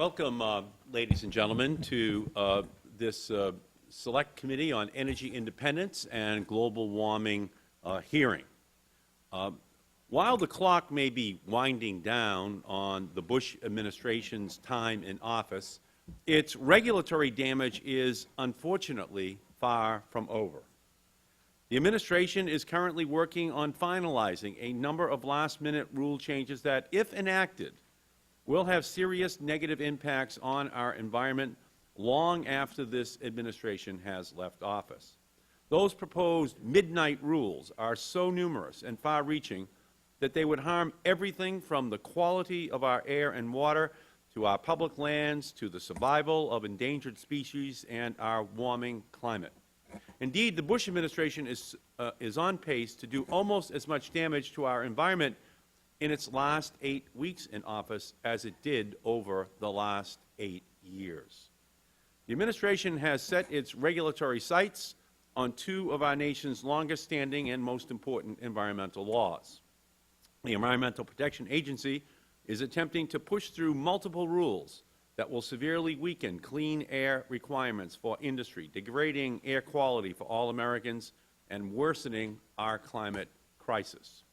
Welcome, ladies and gentlemen, to this Select Committee on Energy Independence and Global Warming hearing. While the clock may be winding down on the Bush administration's time in office, its regulatory damage is unfortunately far from over. The administration is currently working on finalizing a number of last-minute rule changes that, if enacted, will have serious negative impacts on our environment long after this administration has left office. Those proposed midnight rules are so numerous and far-reaching that they would harm everything from the quality of our air and water to our public lands to the survival of endangered species and our warming climate. Indeed, the Bush administration is on pace to do almost as much damage to our environment in its last 8 weeks in office as it did over the last 8 years. The administration has set its regulatory sights on two of our nation's longest-standing and most important environmental laws. The Environmental Protection Agency is attempting to push through multiple rules that will severely weaken clean air requirements for industry, degrading air quality for all Americans, and worsening our climate crisis.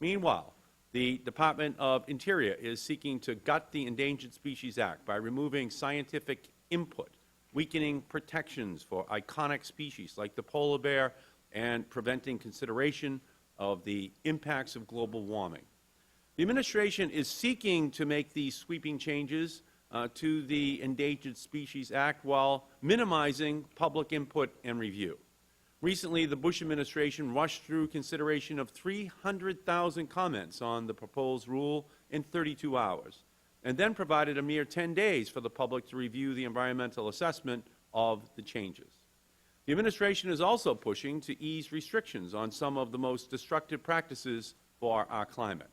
Meanwhile, the Department of Interior is seeking to gut the Endangered Species Act by removing scientific input, weakening protections for iconic species like the polar bear, and preventing consideration of the impacts of global warming. The administration is seeking to make these sweeping changes to the Endangered Species Act while minimizing public input and review. Recently, the Bush administration rushed through consideration of 300,000 comments on the proposed rule in 32 hours, and then provided a mere 10 days for the public to review the environmental assessment of the changes. The administration is also pushing to ease restrictions on some of the most destructive practices for our climate.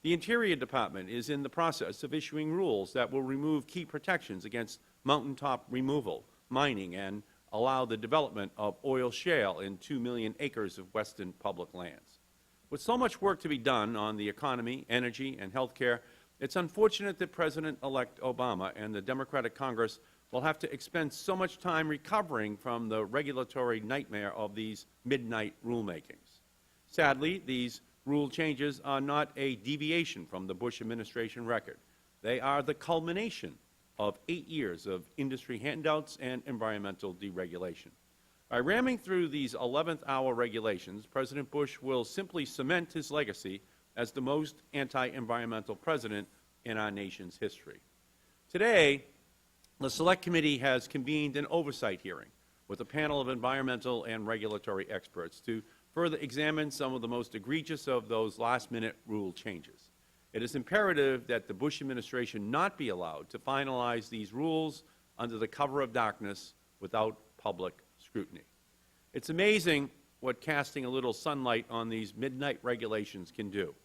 The Interior Department is in the process of issuing rules that will remove key protections against mountaintop removal, mining, and allow the development of oil shale in 2 million acres of western public lands. With so much work to be done on the economy, energy, and health care, it's unfortunate that President-elect Obama and the Democratic Congress will have to expend so much time recovering from the regulatory nightmare of these midnight rulemakings. Sadly, these rule changes are not a deviation from the Bush administration record. They are the culmination of 8 years of industry handouts and environmental deregulation. By ramming through these 11th-hour regulations, President Bush will simply cement his legacy as the most anti-environmental president in our nation's history. Today, the Select Committee has convened an oversight hearing with a panel of environmental and regulatory experts to further examine some of the most egregious of those last-minute rule changes. It is imperative that the Bush administration not be allowed to finalize these rules under the cover of darkness without public scrutiny. It's amazing what casting a little sunlight on these midnight regulations can do.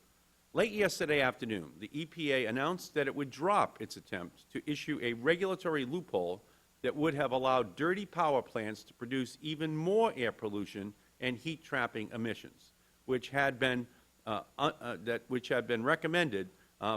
Late yesterday afternoon, the EPA announced that it would drop its attempt to issue a regulatory loophole that would have allowed dirty power plants to produce even more air pollution and heat-trapping emissions, which had been recommended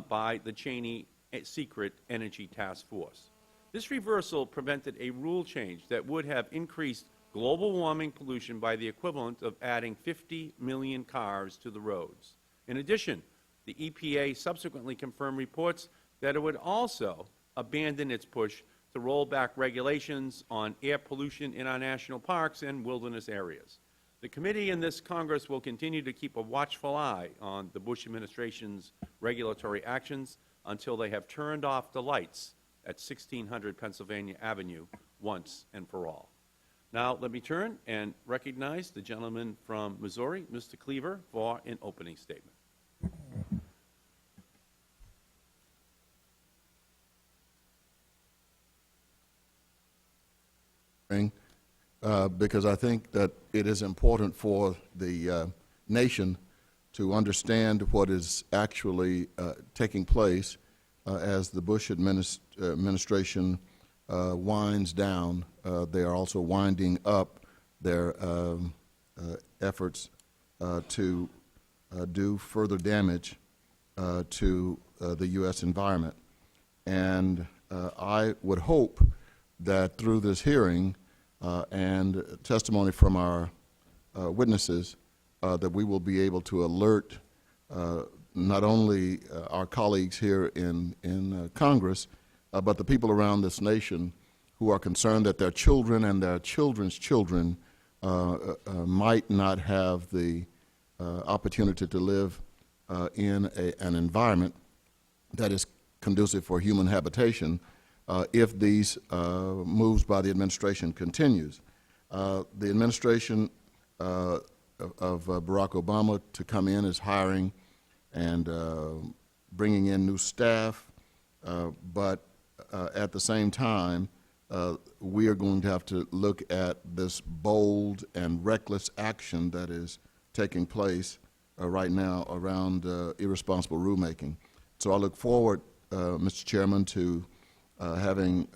by the Cheney Secret Energy Task Force. This reversal prevented a rule change that would have increased global warming pollution by the equivalent of adding 50 million cars to the roads. In addition, the EPA subsequently confirmed reports that it would also abandon its push to roll back regulations on air pollution in our national parks and wilderness areas. The committee and this Congress will continue to keep a watchful eye on the Bush administration's regulatory actions until they have turned off the lights at 1600 Pennsylvania Avenue once and for all. Now, let me turn and recognize the gentleman from Missouri, Mr. Cleaver, for an opening statement. Because I think that it is important for the nation to understand what is actually taking place as the Bush administration winds down. They are also winding up their efforts to do further damage to the U.S. environment. And I would hope that through this hearing and testimony from our witnesses, that we will be able to alert not only our colleagues here in Congress, but the people around this nation who are concerned that their children and their children's children might not have the opportunity to live in an environment that is conducive for human habitation if these moves by the administration continues. The administration of Barack Obama to come in is hiring and bringing in new staff, but at the same time, we are going to have to look at this bold and reckless action that is taking place right now around irresponsible rulemaking. So I look forward, Mr. Chairman, to having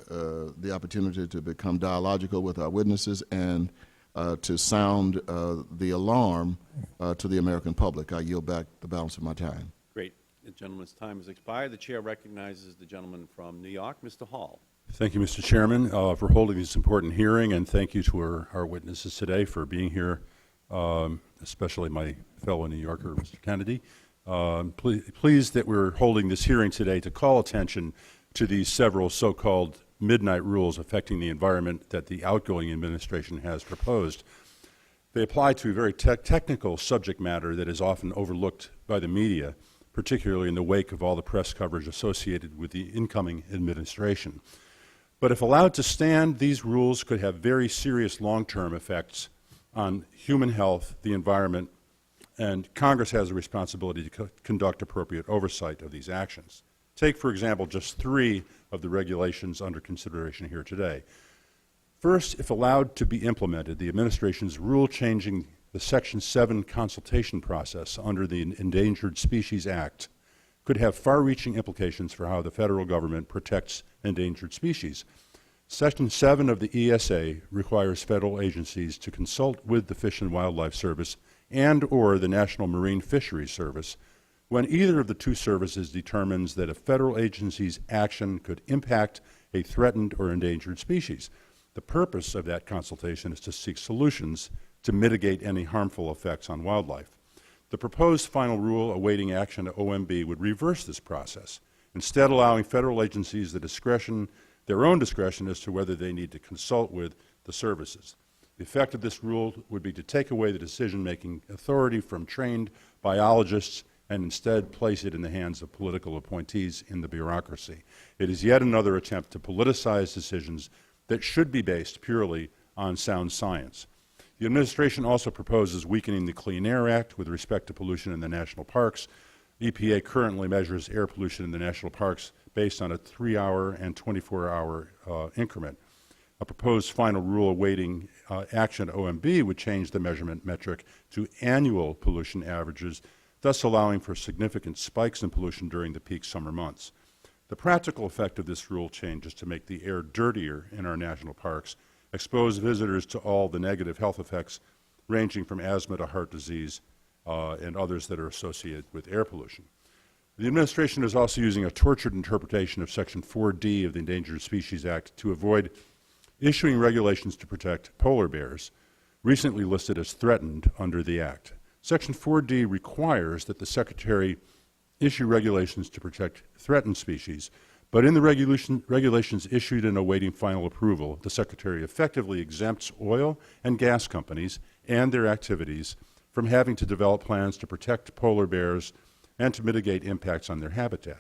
the opportunity to become dialogical with our witnesses and to sound the alarm to the American public. I yield back the balance of my time. Great. The gentleman's time has expired. The Chair recognizes the gentleman from New York, Mr. Hall. Thank you, Mr. Chairman, for holding this important hearing, and thank you to our witnesses today for being here, especially my fellow New Yorker, Mr. Kennedy. Pleased that we're holding this hearing today to call attention to these several so-called midnight rules affecting the environment that the outgoing administration has proposed. They apply to a very technical subject matter that is often overlooked by the media, particularly in the wake of all the press coverage associated with the incoming administration. But if allowed to stand, these rules could have very serious long-term effects on human health, the environment, and Congress has a responsibility to conduct appropriate oversight of these actions. Take, for example, just 3 of the regulations under consideration here today. First, if allowed to be implemented, the administration's rule changing the Section 7 consultation process under the Endangered Species Act could have far-reaching implications for how the federal government protects endangered species. Section 7 of the ESA requires federal agencies to consult with the Fish and Wildlife Service and/or the National Marine Fisheries Service when either of the 2 services determines that a federal agency's action could impact a threatened or endangered species. The purpose of that consultation is to seek solutions to mitigate any harmful effects on wildlife. The proposed final rule awaiting action at OMB would reverse this process, instead allowing federal agencies their own discretion as to whether they need to consult with the services. The effect of this rule would be to take away the decision-making authority from trained biologists and instead place it in the hands of political appointees in the bureaucracy. It is yet another attempt to politicize decisions that should be based purely on sound science. The administration also proposes weakening the Clean Air Act with respect to pollution in the national parks. EPA currently measures air pollution in the national parks based on a 3-hour and 24-hour increment. A proposed final rule awaiting action at OMB would change the measurement metric to annual pollution averages, thus allowing for significant spikes in pollution during the peak summer months. The practical effect of this rule change is to make the air dirtier in our national parks, expose visitors to all the negative health effects ranging from asthma to heart disease and others that are associated with air pollution. The administration is also using a tortured interpretation of Section 4D of the Endangered Species Act to avoid issuing regulations to protect polar bears, recently listed as threatened under the Act. Section 4D requires that the Secretary issue regulations to protect threatened species, but in the regulations issued and awaiting final approval, the Secretary effectively exempts oil and gas companies and their activities from having to develop plans to protect polar bears and to mitigate impacts on their habitat.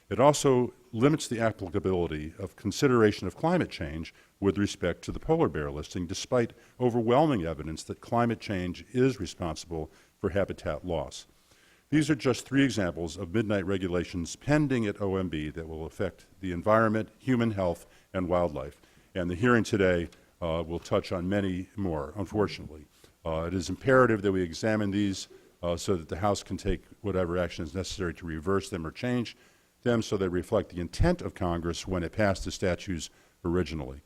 It also limits the applicability of consideration of climate change with respect to the polar bear listing, despite overwhelming evidence that climate change is responsible for habitat loss. These are just 3 examples of midnight regulations pending at OMB that will affect the environment, human health, and wildlife. And the hearing today will touch on many more, unfortunately. It is imperative that we examine these so that the House can take whatever action is necessary to reverse them or change them so they reflect the intent of Congress when it passed the statutes originally.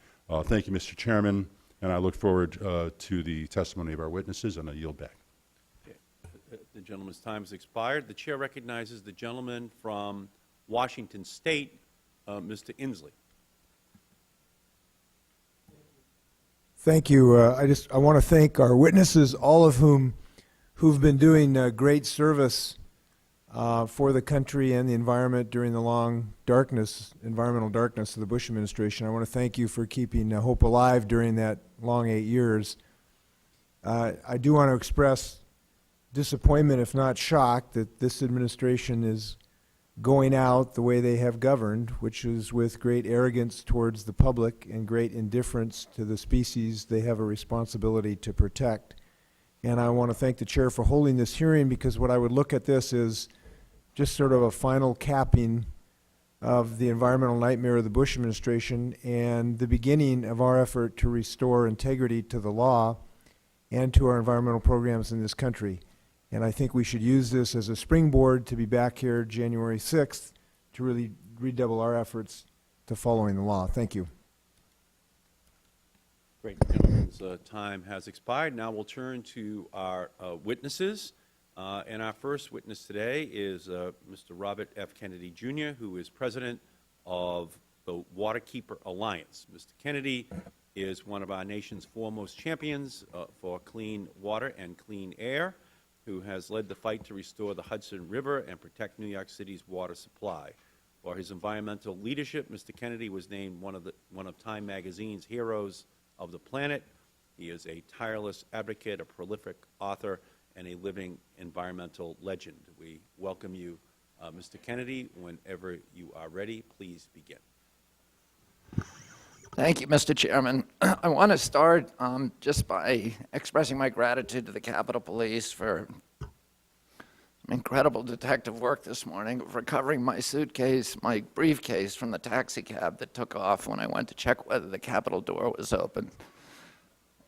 Thank you, Mr. Chairman, and I look forward to the testimony of our witnesses, and I yield back. The gentleman's time has expired. The Chair recognizes the gentleman from Washington State, Mr. Inslee. Thank you. I want to thank our witnesses, all of who've been doing great service for the country and the environment during the long environmental darkness of the Bush administration. I want to thank you for keeping hope alive during that long 8 years. I do want to express disappointment, if not shock, that this administration is going out the way they have governed, which is with great arrogance towards the public and great indifference to the species they have a responsibility to protect. And I want to thank the chair for holding this hearing, because what I would look at this is just sort of a final capping of the environmental nightmare of the Bush administration and the beginning of our effort to restore integrity to the law and to our environmental programs in this country. And I think we should use this as a springboard to be back here January 6th to really redouble our efforts to following the law. Thank you. Great. The gentleman's time has expired. Now we'll turn to our witnesses. And our first witness today is Mr. Robert F. Kennedy, Jr., who is president of the Waterkeeper Alliance. Mr. Kennedy is one of our nation's foremost champions for clean water and clean air, who has led the fight to restore the Hudson River and protect New York City's water supply. For his environmental leadership, Mr. Kennedy was named one of Time Magazine's Heroes of the Planet. He is a tireless advocate, a prolific author, and a living environmental legend. We welcome you, Mr. Kennedy. Whenever you are ready, please begin. Thank you, Mr. Chairman. I want to start just by expressing my gratitude to the Capitol Police for some incredible detective work this morning of recovering my suitcase, my briefcase from the taxi cab that took off when I went to check whether the Capitol door was open.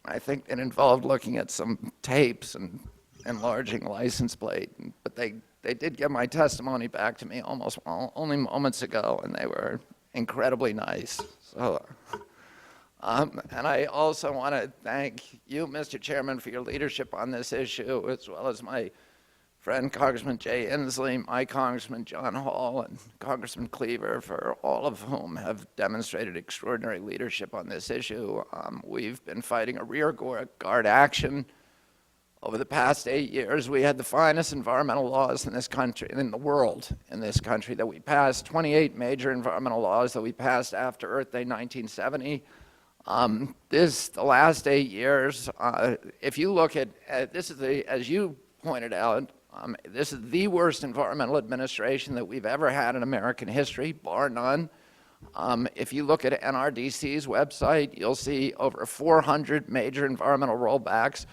I think it involved looking at some tapes and enlarging license plate, but they did get my testimony back to me only moments ago, and they were incredibly nice. So, and I also want to thank you, Mr. Chairman, for your leadership on this issue, as well as my friend Congressman Jay Inslee, my Congressman John Hall, and Congressman Cleaver, for all of whom have demonstrated extraordinary leadership on this issue. We've been fighting a rear guard action. Over the past 8 years, we had the finest environmental laws in this country, in the world, in this country, that we passed, 28 major environmental laws that we passed after Earth Day 1970. The last 8 years, if you look at this is as you pointed out, this is the worst environmental administration that we've ever had in American history, bar none. If you look at NRDC's website, you'll see over 400 major environmental rollbacks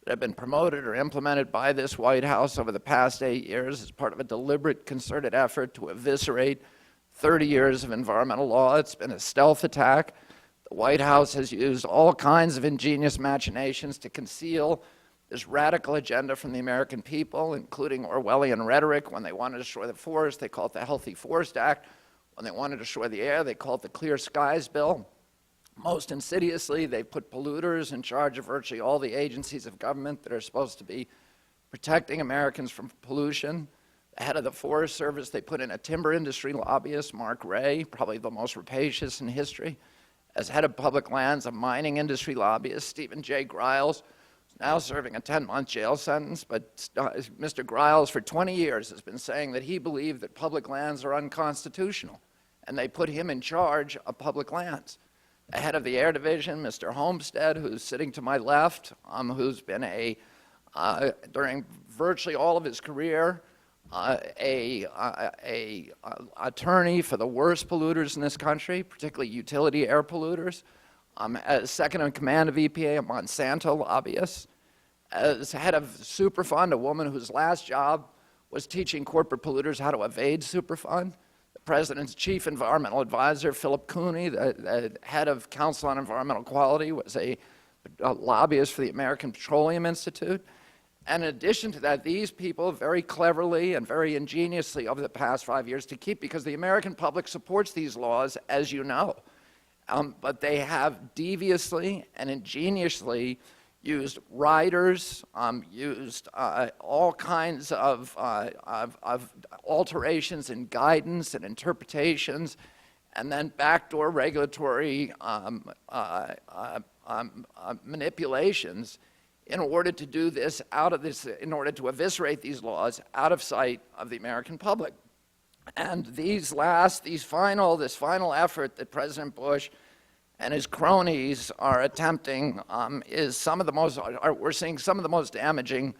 that have been promoted or implemented by this White House over the past 8 years as part of a deliberate, concerted effort to eviscerate 30 years of environmental law. It's been a stealth attack. The White House has used all kinds of ingenious machinations to conceal this radical agenda from the American people, including Orwellian rhetoric. When they wanted to destroy the forest, they called it the Healthy Forest Act. When they wanted to destroy the air, they called it the Clear Skies Bill. Most insidiously, they put polluters in charge of virtually all the agencies of government that are supposed to be protecting Americans from pollution. The head of the Forest Service, they put in a timber industry lobbyist, Mark Ray, probably the most rapacious in history. As head of public lands, a mining industry lobbyist, Stephen J. Griles, is now serving a 10-month jail sentence. But Mr. Griles, for 20 years, has been saying that he believed that public lands are unconstitutional, and they put him in charge of public lands. The head of the Air Division, Mr. Homestead, who's sitting to my left, who's been during virtually all of his career, a attorney for the worst polluters in this country, particularly utility air polluters, as second in command of EPA, a Monsanto lobbyist, as head of Superfund, a woman whose last job was teaching corporate polluters how to evade Superfund. President's chief environmental advisor, Philip Cooney, the head of Council on Environmental Quality, was a lobbyist for the American Petroleum Institute. And in addition to that, these people very cleverly and very ingeniously over the past 5 years because the American public supports these laws, as you know, but they have deviously and ingeniously used riders, used all kinds of alterations in guidance and interpretations, and then backdoor regulatory manipulations in order to do this in order to eviscerate these laws out of sight of the American public. And this final effort that President Bush and his cronies are attempting is we're seeing some of the most damaging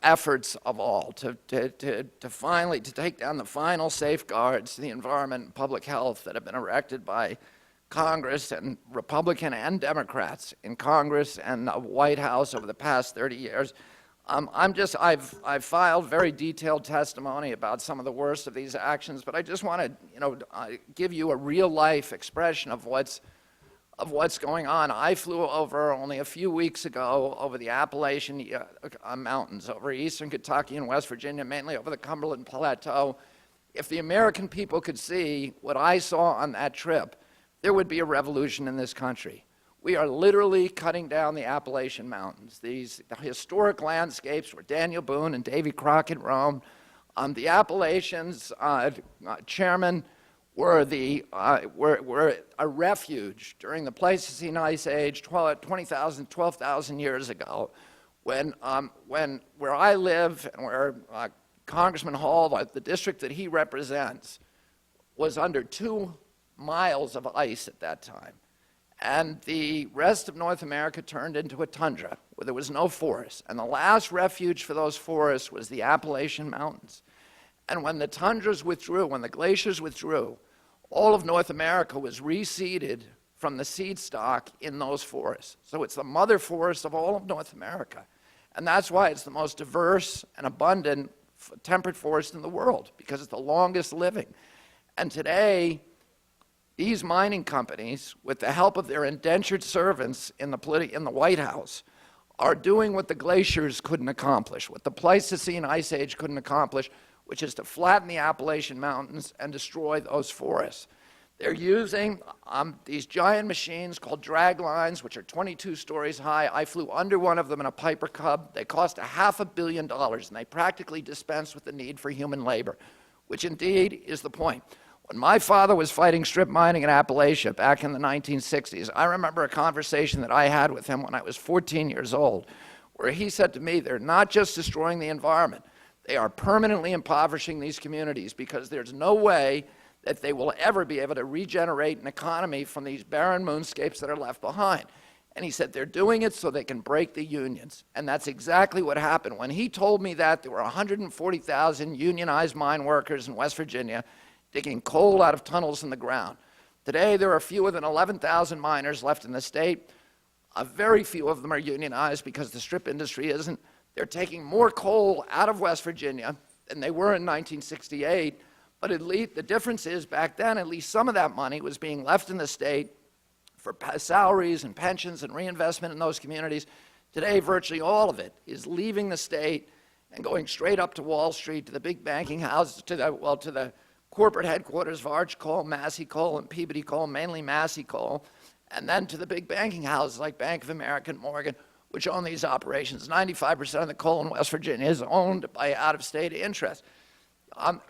efforts of all to take down the final safeguards to the environment and public health that have been erected by Congress, and Republican and Democrats in Congress and the White House over the past 30 years. I've filed very detailed testimony about some of the worst of these actions, but I just want to, give you a real-life expression of what's going on. I flew over only a few weeks ago over the Appalachian Mountains, over eastern Kentucky and West Virginia, mainly over the Cumberland Plateau. If the American people could see what I saw on that trip, there would be a revolution in this country. We are literally cutting down the Appalachian Mountains, these historic landscapes where Daniel Boone and Davy Crockett roamed. The Appalachians, chairman, were a refuge during the Pleistocene Ice Age 12,000 years ago, when where I live and where Congressman Hall, the district that he represents, was under 2 miles of ice at that time. And the rest of North America turned into a tundra where there was no forest. And the last refuge for those forests was the Appalachian Mountains. And when the tundras withdrew, when the glaciers withdrew, all of North America was reseeded from the seed stock in those forests. So it's the mother forest of all of North America. And that's why it's the most diverse and abundant temperate forest in the world, because it's the longest living. And today, these mining companies, with the help of their indentured servants in the White House, are doing what the glaciers couldn't accomplish, what the Pleistocene Ice Age couldn't accomplish, which is to flatten the Appalachian Mountains and destroy those forests. They're using these giant machines called drag lines, which are 22 stories high. I flew under one of them in a Piper Cub. They cost $500 million, and they practically dispense with the need for human labor, which indeed is the point. When my father was fighting strip mining in Appalachia back in the 1960s, I remember a conversation that I had with him when I was 14 years old, where he said to me, they're not just destroying the environment, they are permanently impoverishing these communities, because there's no way that they will ever be able to regenerate an economy from these barren moonscapes that are left behind. And he said they're doing it so they can break the unions. And that's exactly what happened. When he told me that, there were 140,000 unionized mine workers in West Virginia digging coal out of tunnels in the ground. Today, there are fewer than 11,000 miners left in the state. Very few of them are unionized because the strip industry isn't. They're taking more coal out of West Virginia than they were in 1968. But at least the difference is, back then, at least some of that money was being left in the state for salaries and pensions and reinvestment in those communities. Today, virtually all of it is leaving the state and going straight up to Wall Street, to the big banking houses, to the corporate headquarters of Arch Coal, Massey Coal, and Peabody Coal, mainly Massey Coal, and then to the big banking houses like Bank of America and Morgan, which own these operations. 95% of the coal in West Virginia is owned by out-of-state interests,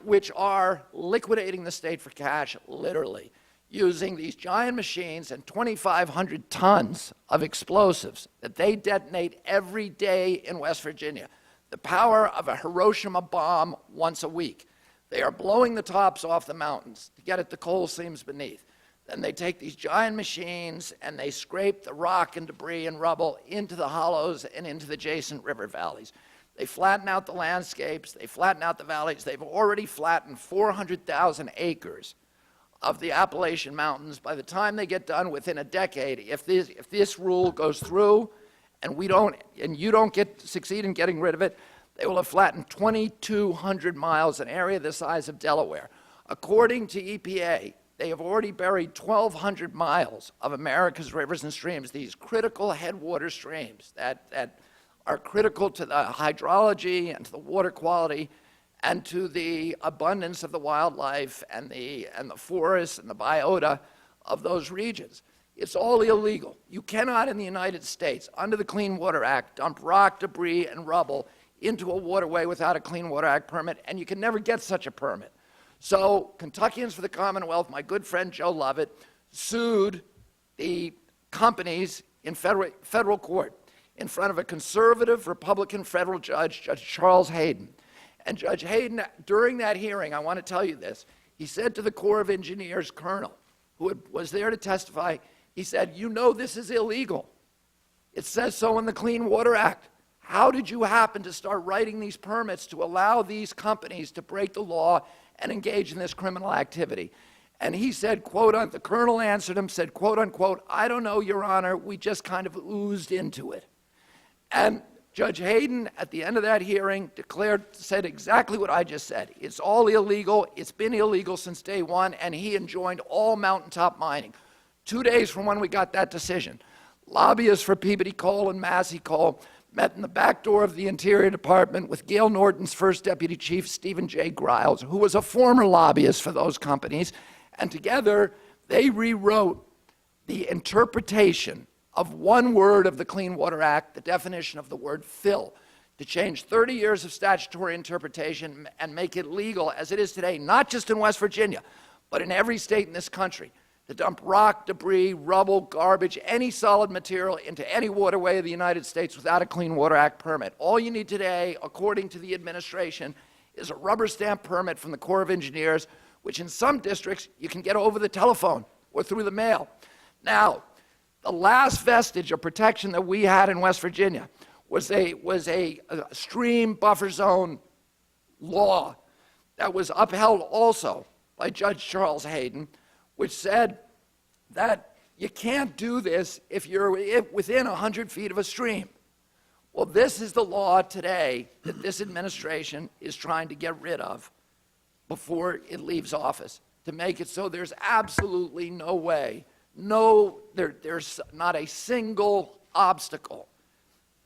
which are liquidating the state for cash, literally, using these giant machines and 2,500 tons of explosives that they detonate every day in West Virginia. The power of a Hiroshima bomb once a week. They are blowing the tops off the mountains to get at the coal seams beneath. Then they take these giant machines and they scrape the rock and debris and rubble into the hollows and into the adjacent river valleys. They flatten out the landscapes, they flatten out the valleys. They've already flattened 400,000 acres of the Appalachian Mountains. By the time they get done, within a decade, if this rule goes through and you don't succeed in getting rid of it, they will have flattened 2,200 miles, an area the size of Delaware. According to EPA, they have already buried 1,200 miles of America's rivers and streams, these critical headwater streams that are critical to the hydrology and to the water quality and to the abundance of the wildlife and the forests and the biota of those regions. It's all illegal. You cannot, in the United States, under the Clean Water Act, dump rock, debris, and rubble into a waterway without a Clean Water Act permit, and you can never get such a permit. So Kentuckians for the Commonwealth, my good friend Joe Lovett, sued the companies in federal court in front of a conservative Republican federal judge, Judge Charles Hayden. And Judge Hayden, during that hearing, I want to tell you this, he said to the Corps of Engineers colonel, who was there to testify, he said, "You know this is illegal. It says so in the Clean Water Act. How did you happen to start writing these permits to allow these companies to break the law and engage in this criminal activity?" And he said, quote, the colonel answered him, said, quote unquote, "I don't know, Your Honor, we just kind of oozed into it." And Judge Hayden, at the end of that hearing, said exactly what I just said. It's all illegal. It's been illegal since day one, and he enjoined all mountaintop mining. 2 days from when we got that decision, lobbyists for Peabody Coal and Massey Coal met in the back door of the Interior Department with Gail Norton's first deputy chief, Stephen J. Griles, who was a former lobbyist for those companies, and together they rewrote the interpretation of one word of the Clean Water Act, the definition of the word fill, to change 30 years of statutory interpretation and make it legal as it is today, not just in West Virginia, but in every state in this country, to dump rock, debris, rubble, garbage, any solid material into any waterway of the United States without a Clean Water Act permit. All you need today, according to the administration, is a rubber stamp permit from the Corps of Engineers, which in some districts you can get over the telephone or through the mail. Now, the last vestige of protection that we had in West Virginia was a stream buffer zone law that was upheld also by Judge Charles Hayden, which said that you can't do this if you're within 100 feet of a stream. Well, this is the law today that this administration is trying to get rid of before it leaves office, to make it so there's absolutely no way, there's not a single obstacle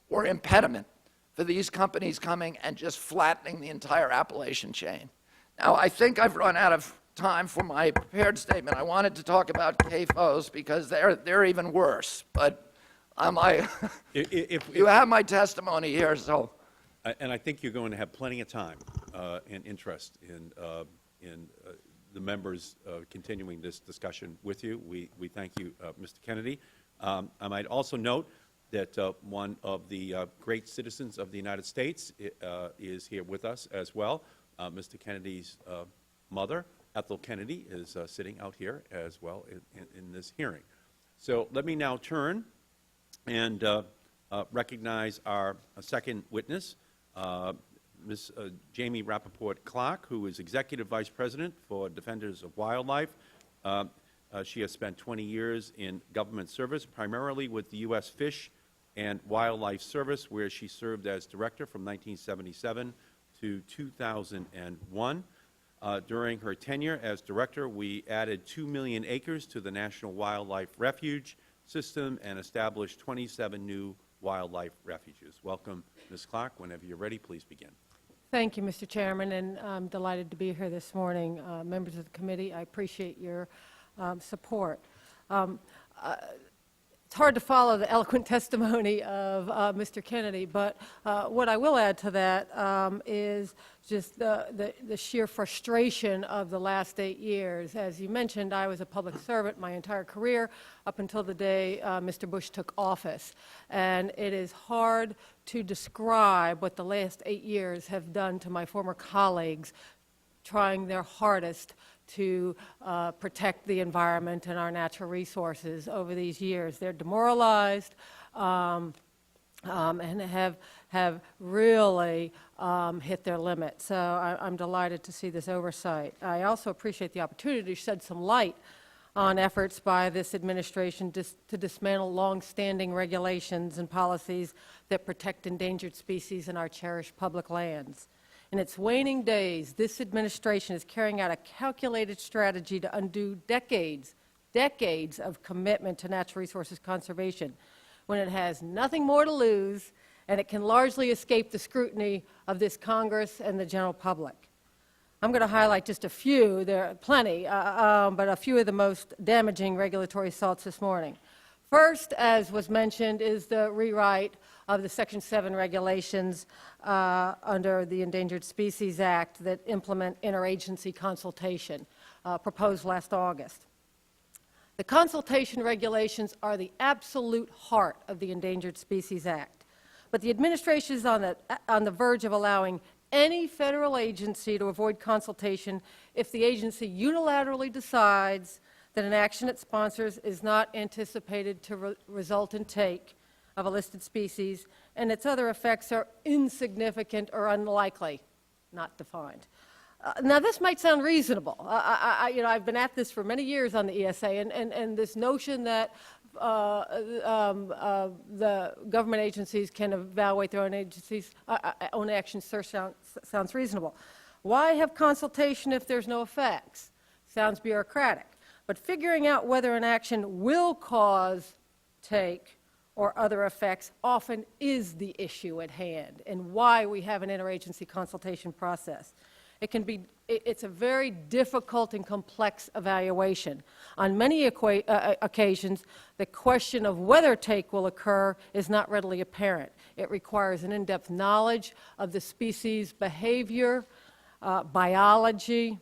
or impediment for these companies coming and just flattening the entire Appalachian chain. Now, I think I've run out of time for my prepared statement. I wanted to talk about CAFOs because they're even worse, but you have my testimony here, so. And I think you're going to have plenty of time and interest in the members continuing this discussion with you. We thank you, Mr. Kennedy. I might also note that one of the great citizens of the United States is here with us as well. Mr. Kennedy's mother, Ethel Kennedy, is sitting out here as well in this hearing. So let me now turn and recognize our second witness, Ms. Jamie Rappaport-Clark, who is Executive Vice President for Defenders of Wildlife. She has spent 20 years in government service, primarily with the U.S. Fish and Wildlife Service, where she served as Director from 1977 to 2001. During her tenure as Director, we added 2 million acres to the National Wildlife Refuge System and established 27 new wildlife refuges. Welcome, Ms. Clark. Whenever you're ready, please begin. Thank you, Mr. Chairman, and I'm delighted to be here this morning. Members of the committee, I appreciate your support. It's hard to follow the eloquent testimony of Mr. Kennedy, but what I will add to that is just the sheer frustration of the last 8 years. As you mentioned, I was a public servant my entire career up until the day Mr. Bush took office. And it is hard to describe what the last 8 years have done to my former colleagues trying their hardest to protect the environment and our natural resources over these years. They're demoralized and have really hit their limit. So I'm delighted to see this oversight. I also appreciate the opportunity to shed some light on efforts by this administration to dismantle long-standing regulations and policies that protect endangered species in our cherished public lands. In its waning days, this administration is carrying out a calculated strategy to undo decades of commitment to natural resources conservation when it has nothing more to lose and it can largely escape the scrutiny of this Congress and the general public. I'm going to highlight just a few, there are plenty, but a few of the most damaging regulatory assaults this morning. First, as was mentioned, is the rewrite of the Section 7 regulations under the Endangered Species Act that implement interagency consultation, proposed last August. The consultation regulations are the absolute heart of the Endangered Species Act, but the administration is on the verge of allowing any federal agency to avoid consultation if the agency unilaterally decides that an action it sponsors is not anticipated to result in take of a listed species, and its other effects are insignificant or unlikely, not defined. Now, this might sound reasonable. I've been at this for many years on the ESA, and this notion that the government agencies can evaluate their own actions sounds reasonable. Why have consultation if there's no effects? Sounds bureaucratic. But figuring out whether an action will cause take or other effects often is the issue at hand, and why we have an interagency consultation process. It's a very difficult and complex evaluation. On many occasions, the question of whether take will occur is not readily apparent. It requires an in-depth knowledge of the species' behavior, biology,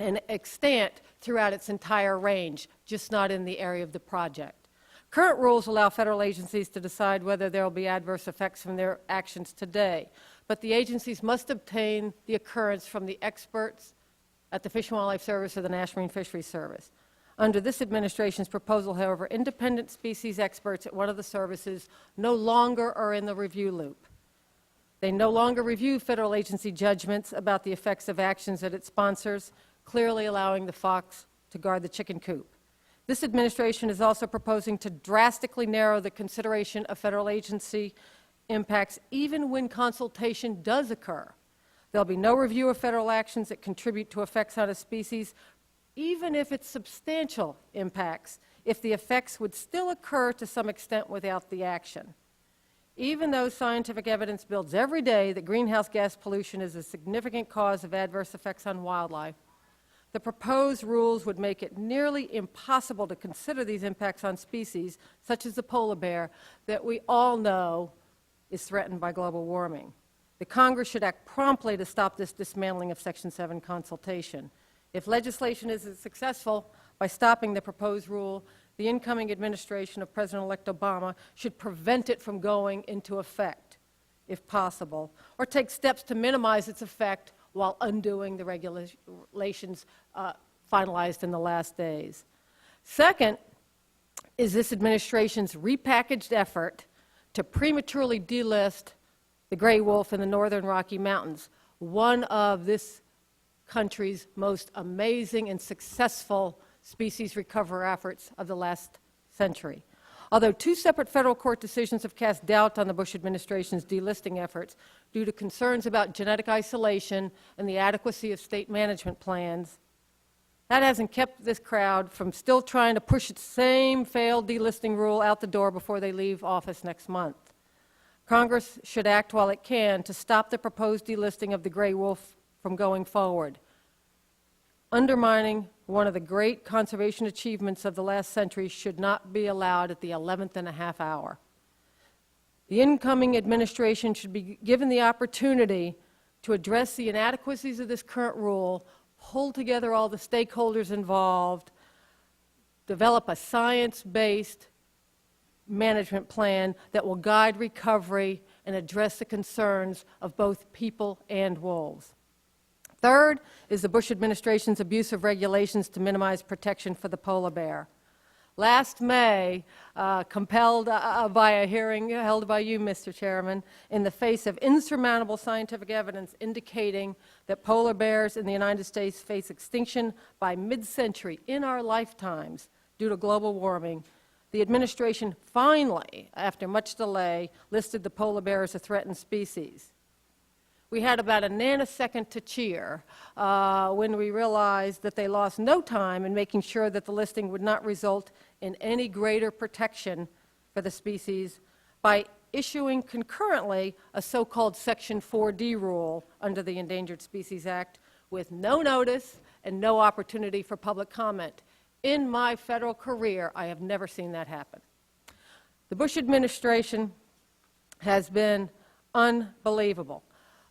and extent throughout its entire range, just not in the area of the project. Current rules allow federal agencies to decide whether there will be adverse effects from their actions today, but the agencies must obtain the occurrence from the experts at the Fish and Wildlife Service or the National Marine Fisheries Service. Under this administration's proposal, however, independent species experts at one of the services no longer are in the review loop. They no longer review federal agency judgments about the effects of actions that it sponsors, clearly allowing the fox to guard the chicken coop. This administration is also proposing to drastically narrow the consideration of federal agency impacts even when consultation does occur. There'll be no review of federal actions that contribute to effects on a species, even if it's substantial impacts, if the effects would still occur to some extent without the action. Even though scientific evidence builds every day that greenhouse gas pollution is a significant cause of adverse effects on wildlife, the proposed rules would make it nearly impossible to consider these impacts on species, such as the polar bear, that we all know is threatened by global warming. The Congress should act promptly to stop this dismantling of Section 7 consultation. If legislation isn't successful by stopping the proposed rule, the incoming administration of President-elect Obama should prevent it from going into effect, if possible, or take steps to minimize its effect while undoing the regulations finalized in the last days. Second is this administration's repackaged effort to prematurely delist the gray wolf in the northern Rocky Mountains, one of this country's most amazing and successful species recovery efforts of the last century. Although two separate federal court decisions have cast doubt on the Bush administration's delisting efforts due to concerns about genetic isolation and the adequacy of state management plans, that hasn't kept this crowd from still trying to push its same failed delisting rule out the door before they leave office next month. Congress should act while it can to stop the proposed delisting of the gray wolf from going forward, undermining one of the great conservation achievements of the last century should not be allowed at the 11th and a half hour. The incoming administration should be given the opportunity to address the inadequacies of this current rule, pull together all the stakeholders involved, develop a science-based management plan that will guide recovery and address the concerns of both people and wolves. Third is the Bush administration's abuse of regulations to minimize protection for the polar bear. Last May, compelled by a hearing held by you, Mr. Chairman, in the face of insurmountable scientific evidence indicating that polar bears in the United States face extinction by mid-century in our lifetimes due to global warming, the administration finally, after much delay, listed the polar bear as a threatened species. We had about a nanosecond to cheer when we realized that they lost no time in making sure that the listing would not result in any greater protection for the species by issuing concurrently a so-called Section 4D rule under the Endangered Species Act with no notice and no opportunity for public comment. In my federal career, I have never seen that happen. The Bush administration has been unbelievable.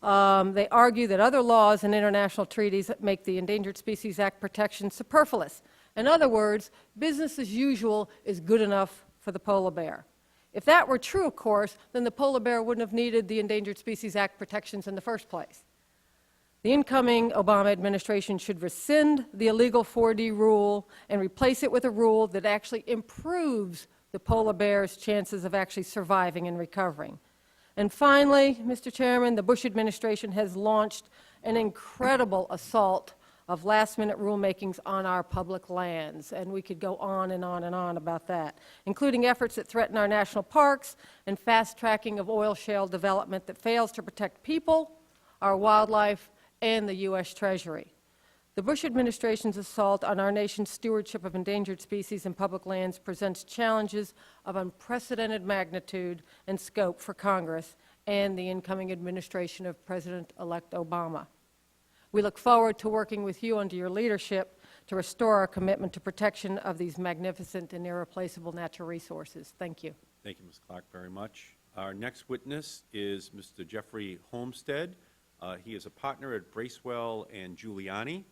They argue that other laws and international treaties make the Endangered Species Act protection superfluous. In other words, business as usual is good enough for the polar bear. If that were true, of course, then the polar bear wouldn't have needed the Endangered Species Act protections in the first place. The incoming Obama administration should rescind the illegal 4D rule and replace it with a rule that actually improves the polar bear's chances of actually surviving and recovering. And finally, Mr. Chairman, the Bush administration has launched an incredible assault of last-minute rulemakings on our public lands, and we could go on and on and on about that, including efforts that threaten our national parks and fast-tracking of oil shale development that fails to protect people, our wildlife, and the U.S. Treasury. The Bush administration's assault on our nation's stewardship of endangered species and public lands presents challenges of unprecedented magnitude and scope for Congress and the incoming administration of President-elect Obama. We look forward to working with you under your leadership to restore our commitment to protection of these magnificent and irreplaceable natural resources. Thank you. Thank you, Ms. Clark, very much. Our next witness is Mr. Jeffrey Homestead. He is a partner at Bracewell and Giuliani.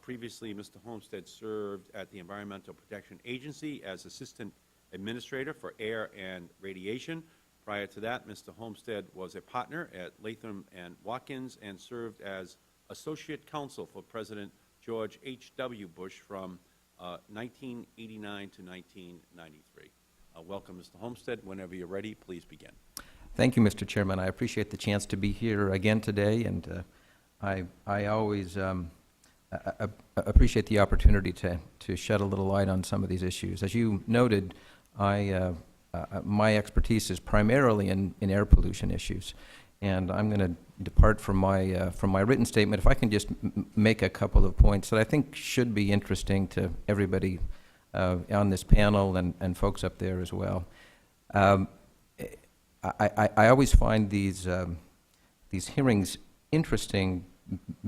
Previously, Mr. Homestead served at the Environmental Protection Agency as Assistant Administrator for Air and Radiation. Prior to that, Mr. Homestead was a partner at Latham and Watkins and served as Associate Counsel for President George H.W. Bush from 1989 to 1993. Welcome, Mr. Homestead. Whenever you're ready, please begin. Thank you, Mr. Chairman. I appreciate the chance to be here again today, and I always appreciate the opportunity to shed a little light on some of these issues. As you noted, my expertise is primarily in air pollution issues, and I'm going to depart from my written statement. If I can just make a couple of points that I think should be interesting to everybody on this panel and folks up there as well. I always find these hearings interesting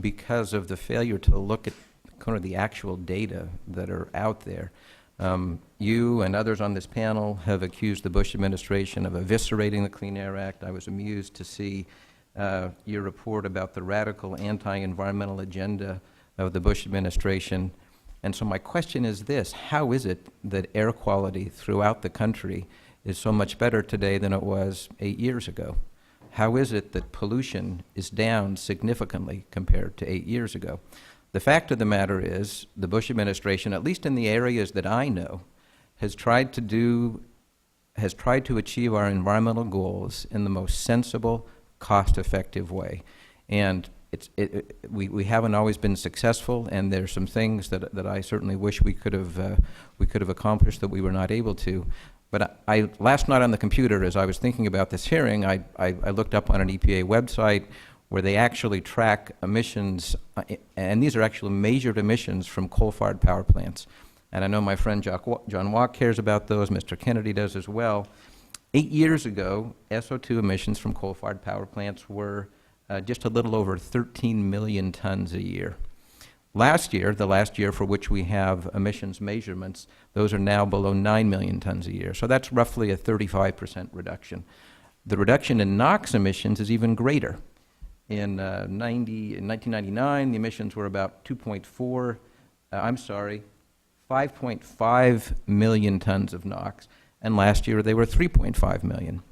because of the failure to look at kind of the actual data that are out there. You and others on this panel have accused the Bush administration of eviscerating the Clean Air Act. I was amused to see your report about the radical anti-environmental agenda of the Bush administration. And so my question is this: how is it that air quality throughout the country is so much better today than it was 8 years ago? How is it that pollution is down significantly compared to 8 years ago? The fact of the matter is the Bush administration, at least in the areas that I know, has tried to achieve our environmental goals in the most sensible, cost-effective way. And we haven't always been successful, and there's some things that I certainly wish we could have accomplished that we were not able to. But last night on the computer, as I was thinking about this hearing, I looked up on an EPA website where they actually track emissions, and these are actually measured emissions from coal-fired power plants. And I know my friend John Watt cares about those, Mr. Kennedy does as well. 8 years ago, SO2 emissions from coal-fired power plants were just a little over 13 million tons a year. Last year, the last year for which we have emissions measurements, those are now below 9 million tons a year. So that's roughly a 35% reduction. The reduction in NOx emissions is even greater. In 1999, the emissions were about 5.5 million tons of NOx, and last year they were 3.5 million.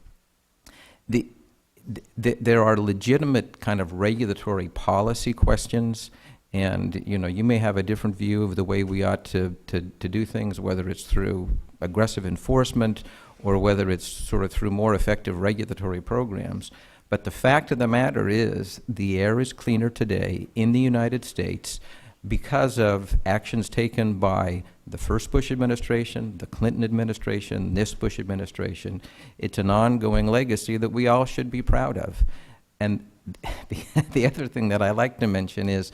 There are legitimate kind of regulatory policy questions, and you may have a different view of the way we ought to do things, whether it's through aggressive enforcement or whether it's sort of through more effective regulatory programs. But the fact of the matter is the air is cleaner today in the United States because of actions taken by the first Bush administration, the Clinton administration, this Bush administration. It's an ongoing legacy that we all should be proud of. And the other thing that I like to mention is,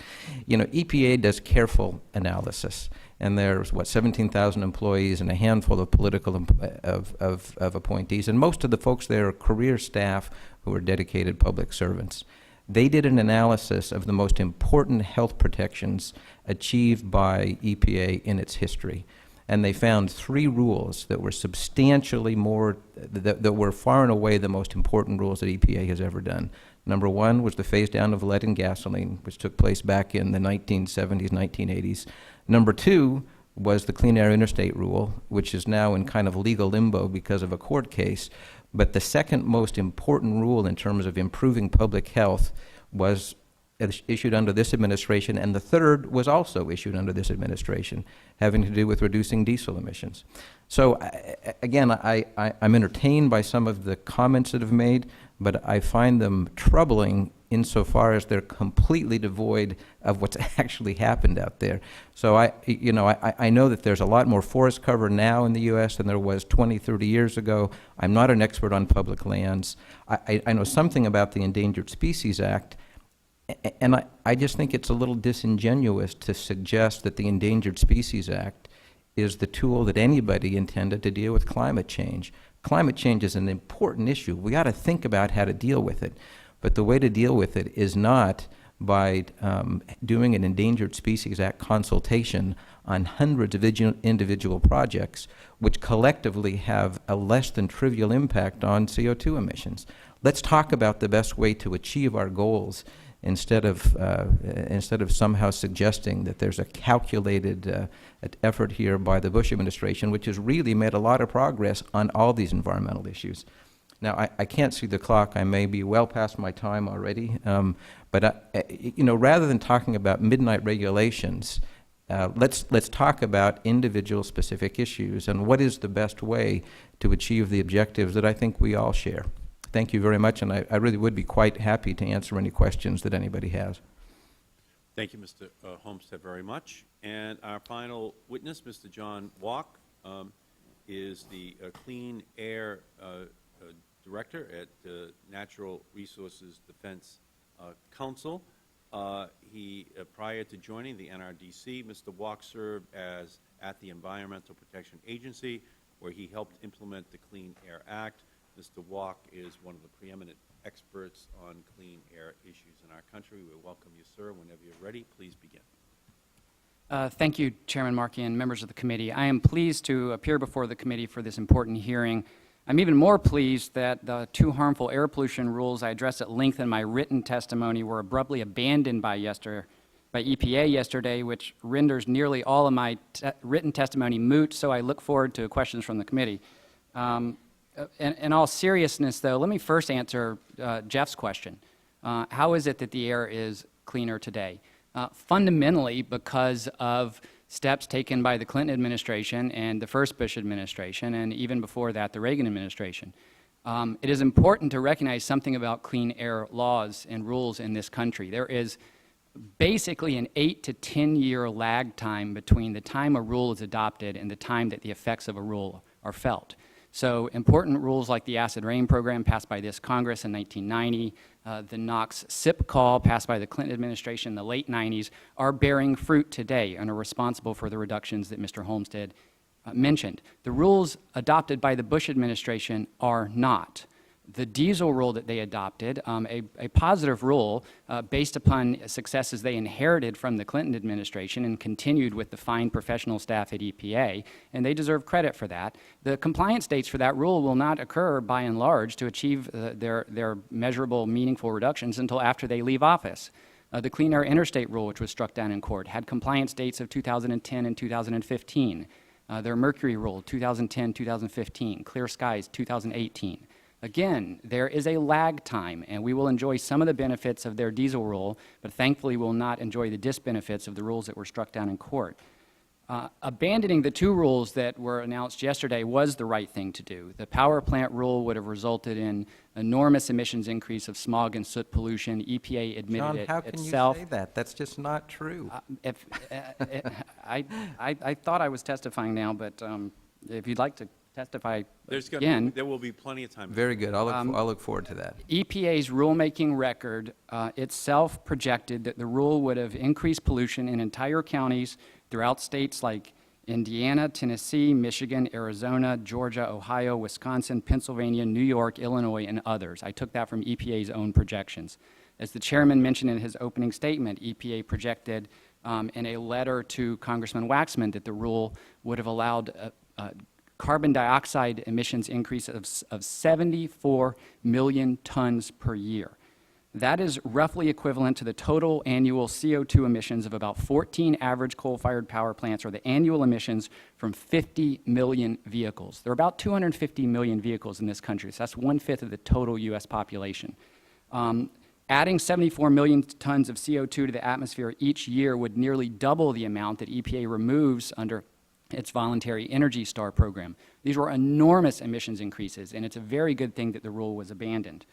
EPA does careful analysis. And there's, 17,000 employees and a handful of political of appointees. And most of the folks there are career staff who are dedicated public servants. They did an analysis of the most important health protections achieved by EPA in its history. and they found 3 rules that were substantially more, that were far and away the most important rules that EPA has ever done. Number 1 was the phase down of lead in gasoline, which took place back in the 1970s, 1980s. Number 2 was the Clean Air Interstate Rule, which is now in kind of legal limbo because of a court case. But the second most important rule in terms of improving public health was issued under this administration, and the third was also issued under this administration, having to do with reducing diesel emissions. So again, I'm entertained by some of the comments that have made, but I find them troubling insofar as they're completely devoid of what's actually happened out there. So I know that there's a lot more forest cover now in the U.S. than there was 20, 30 years ago. I'm not an expert on public lands. I know something about the Endangered Species Act, and I just think it's a little disingenuous to suggest that the Endangered Species Act is the tool that anybody intended to deal with climate change. Climate change is an important issue. We ought to think about how to deal with it. But the way to deal with it is not by doing an Endangered Species Act consultation on hundreds of individual projects, which collectively have a less than trivial impact on CO2 emissions. Let's talk about the best way to achieve our goals instead of somehow suggesting that there's a calculated effort here by the Bush administration, which has really made a lot of progress on all these environmental issues. Now, I can't see the clock. I may be well past my time already. But rather than talking about midnight regulations, let's talk about individual specific issues and what is the best way to achieve the objectives that I think we all share. Thank you very much, and I really would be quite happy to answer any questions that anybody has. Thank you, Mr. Homestead, very much. And our final witness, Mr. John Walk, is the Clean Air Director at the Natural Resources Defense Council. Prior to joining the NRDC, Mr. Walk served at the Environmental Protection Agency, where he helped implement the Clean Air Act. Mr. Walk is one of the preeminent experts on clean air issues in our country. We welcome you, sir. Whenever you're ready, please begin. Thank you, Chairman Markey and members of the committee. I am pleased to appear before the committee for this important hearing. I'm even more pleased that the 2 harmful air pollution rules I addressed at length in my written testimony were abruptly abandoned by EPA yesterday, which renders nearly all of my written testimony moot, so I look forward to questions from the committee. In all seriousness, though, let me first answer Jeff's question. How is it that the air is cleaner today? Fundamentally because of steps taken by the Clinton administration and the first Bush administration, and even before that, the Reagan administration. It is important to recognize something about clean air laws and rules in this country. There is basically an 8 to 10 year lag time between the time a rule is adopted and the time that the effects of a rule are felt. So important rules like the acid rain program passed by this Congress in 1990, the NOx SIP call passed by the Clinton administration in the late 90s are bearing fruit today and are responsible for the reductions that Mr. Homestead mentioned. The rules adopted by the Bush administration are not. The diesel rule that they adopted, a positive rule based upon successes they inherited from the Clinton administration and continued with the fine professional staff at EPA, and they deserve credit for that. The compliance dates for that rule will not occur by and large to achieve their measurable, meaningful reductions until after they leave office. The Clean Air Interstate Rule, which was struck down in court, had compliance dates of 2010 and 2015. Their Mercury Rule, 2010, 2015. Clear Skies, 2018. Again, there is a lag time, and we will enjoy some of the benefits of their diesel rule, but thankfully will not enjoy the disbenefits of the rules that were struck down in court. Abandoning the 2 rules that were announced yesterday was the right thing to do. The power plant rule would have resulted in enormous emissions increase of smog and soot pollution. EPA admitted John, it how can itself. you say that? That's just not true. I thought I was testifying now, but if you'd like to testify There will be plenty of time. Very good. I'll look forward to that. EPA's rulemaking record itself projected that the rule would have increased pollution in entire counties throughout states like Indiana, Tennessee, Michigan, Arizona, Georgia, Ohio, Wisconsin, Pennsylvania, New York, Illinois, and others. I took that from EPA's own projections. As the chairman mentioned in his opening statement, EPA projected in a letter to Congressman Waxman that the rule would have allowed carbon dioxide emissions increase of 74 million tons per year. That is roughly equivalent to the total annual CO2 emissions of about 14 average coal-fired power plants, or the annual emissions from 50 million vehicles. There are about 250 million vehicles in this country, so that's 1/5 of the total U.S. population. Adding 74 million tons of CO2 to the atmosphere each year would nearly double the amount that EPA removes under its voluntary Energy Star program. These were enormous emissions increases, and it's a very good thing that the rule was abandoned.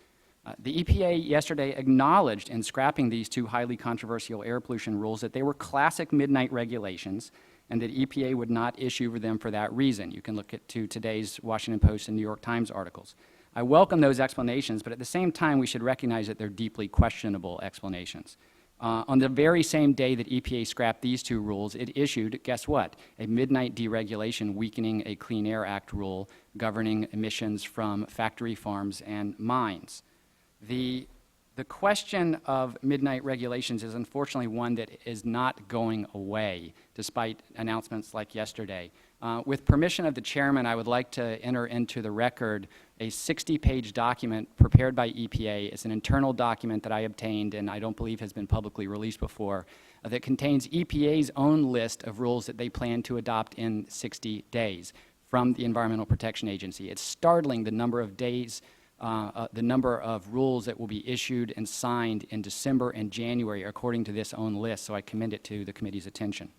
The EPA yesterday acknowledged in scrapping these two highly controversial air pollution rules that they were classic midnight regulations and that EPA would not issue them for that reason. You can look to today's Washington Post and New York Times articles. I welcome those explanations, but at the same time, we should recognize that they're deeply questionable explanations. On the very same day that EPA scrapped these two rules, it issued, guess what, a midnight deregulation weakening a Clean Air Act rule governing emissions from factory farms and mines. The question of midnight regulations is unfortunately one that is not going away, despite announcements like yesterday. With permission of the chairman, I would like to enter into the record a 60-page document prepared by EPA. It's an internal document that I obtained and I don't believe has been publicly released before, that contains EPA's own list of rules that they plan to adopt in 60 days from the Environmental Protection Agency. It's startling the number of days, the number of rules that will be issued and signed in December and January according to this own list, so I commend it to the committee's attention.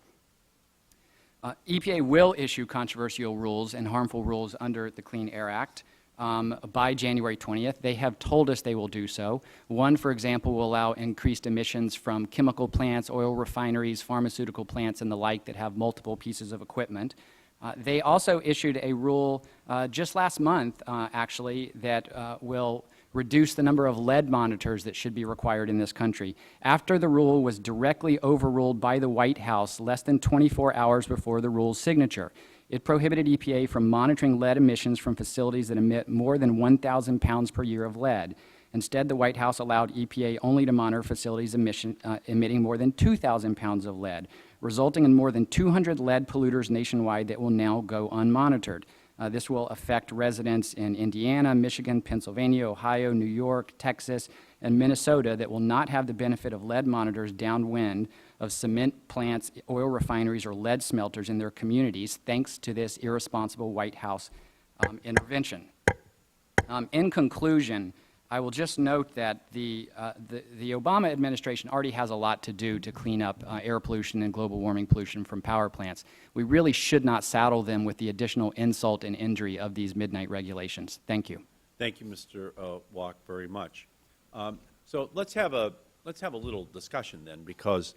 EPA will issue controversial rules and harmful rules under the Clean Air Act by January 20th. They have told us they will do so. One, for example, will allow increased emissions from chemical plants, oil refineries, pharmaceutical plants, and the like that have multiple pieces of equipment. They also issued a rule just last month, actually, that will reduce the number of lead monitors that should be required in this country. After the rule was directly overruled by the White House less than 24 hours before the rule's signature, it prohibited EPA from monitoring lead emissions from facilities that emit more than 1,000 pounds per year of lead. Instead, the White House allowed EPA only to monitor facilities emitting more than 2,000 pounds of lead, resulting in more than 200 lead polluters nationwide that will now go unmonitored. This will affect residents in Indiana, Michigan, Pennsylvania, Ohio, New York, Texas, and Minnesota that will not have the benefit of lead monitors downwind of cement plants, oil refineries, or lead smelters in their communities, thanks to this irresponsible White House intervention. In conclusion, I will just note that the Obama administration already has a lot to do to clean up air pollution and global warming pollution from power plants. We really should not saddle them with the additional insult and injury of these midnight regulations. Thank you. Thank you, Mr. Walk, very much. So let's have a little discussion then, because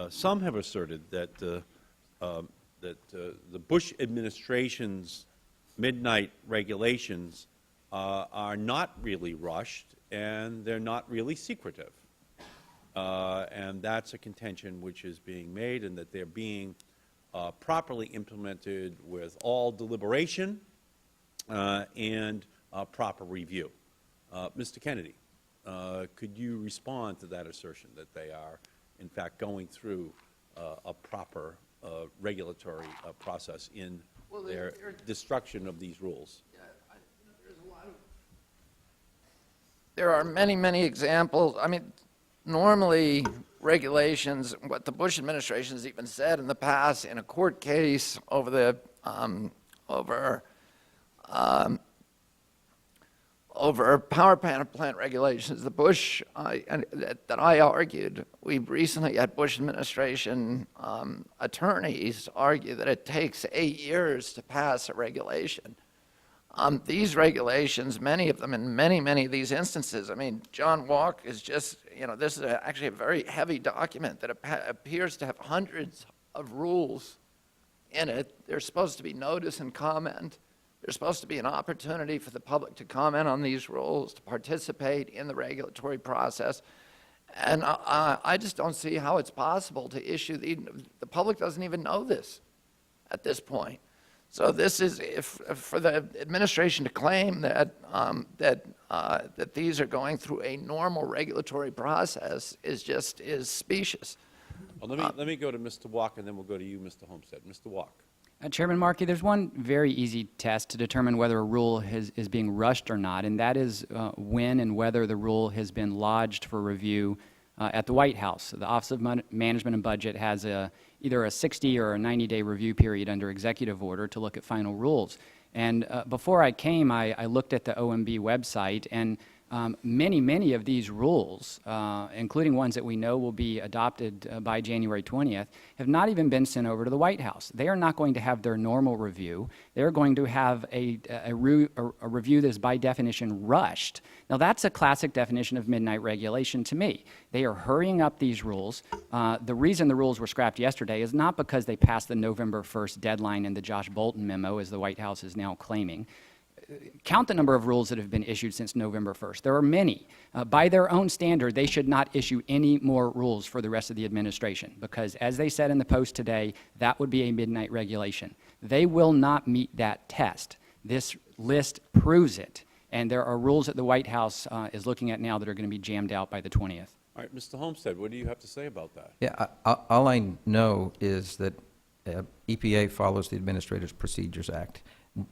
some have asserted that the Bush administration's midnight regulations are not really rushed and they're not really secretive. And that's a contention which is being made, and that they're being properly implemented with all deliberation and proper review. Mr. Kennedy, could you respond to that assertion that they are, in fact, going through a proper regulatory process in their destruction of these rules? There are many, many examples. I mean, normally regulations, what the Bush administration has even said in the past in a court case over the over power plant regulations, the Bush that I argued, we recently had Bush administration attorneys argue that it takes 8 years to pass a regulation. These regulations, many of them in many of these instances, I mean, John Walk is just, this is actually a very heavy document that appears to have hundreds of rules in it. There's supposed to be notice and comment. There's supposed to be an opportunity for the public to comment on these rules, to participate in the regulatory process. And I just don't see how it's possible to issue the public doesn't even know this at this point. So this is, for the administration to claim that that these are going through a normal regulatory process is specious. Let me go to Mr. Walk, and then we'll go to you, Mr. Homestead. Mr. Walk. Chairman Markey, there's one very easy test to determine whether a rule is being rushed or not, and that is when and whether the rule has been lodged for review at the White House. The Office of Management and Budget has either a 60 or a 90-day review period under executive order to look at final rules. And before I came, I looked at the OMB website, and many of these rules, including ones that we know will be adopted by January 20th, have not even been sent over to the White House. They are not going to have their normal review. They're going to have a review that is by definition rushed. Now, that's a classic definition of midnight regulation to me. They are hurrying up these rules. The reason the rules were scrapped yesterday is not because they passed the November 1st deadline in the Josh Bolton memo, as the White House is now claiming. Count the number of rules that have been issued since November 1st. There are many. By their own standard, they should not issue any more rules for the rest of the administration because, as they said in the Post today, that would be a midnight regulation. They will not meet that test. This list proves it, and there are rules that the White House is looking at now that are going to be jammed out by the 20th. All right, Mr. Homestead, what do you have to say about that? Yeah, all I know is that EPA follows the Administrative Procedures Act.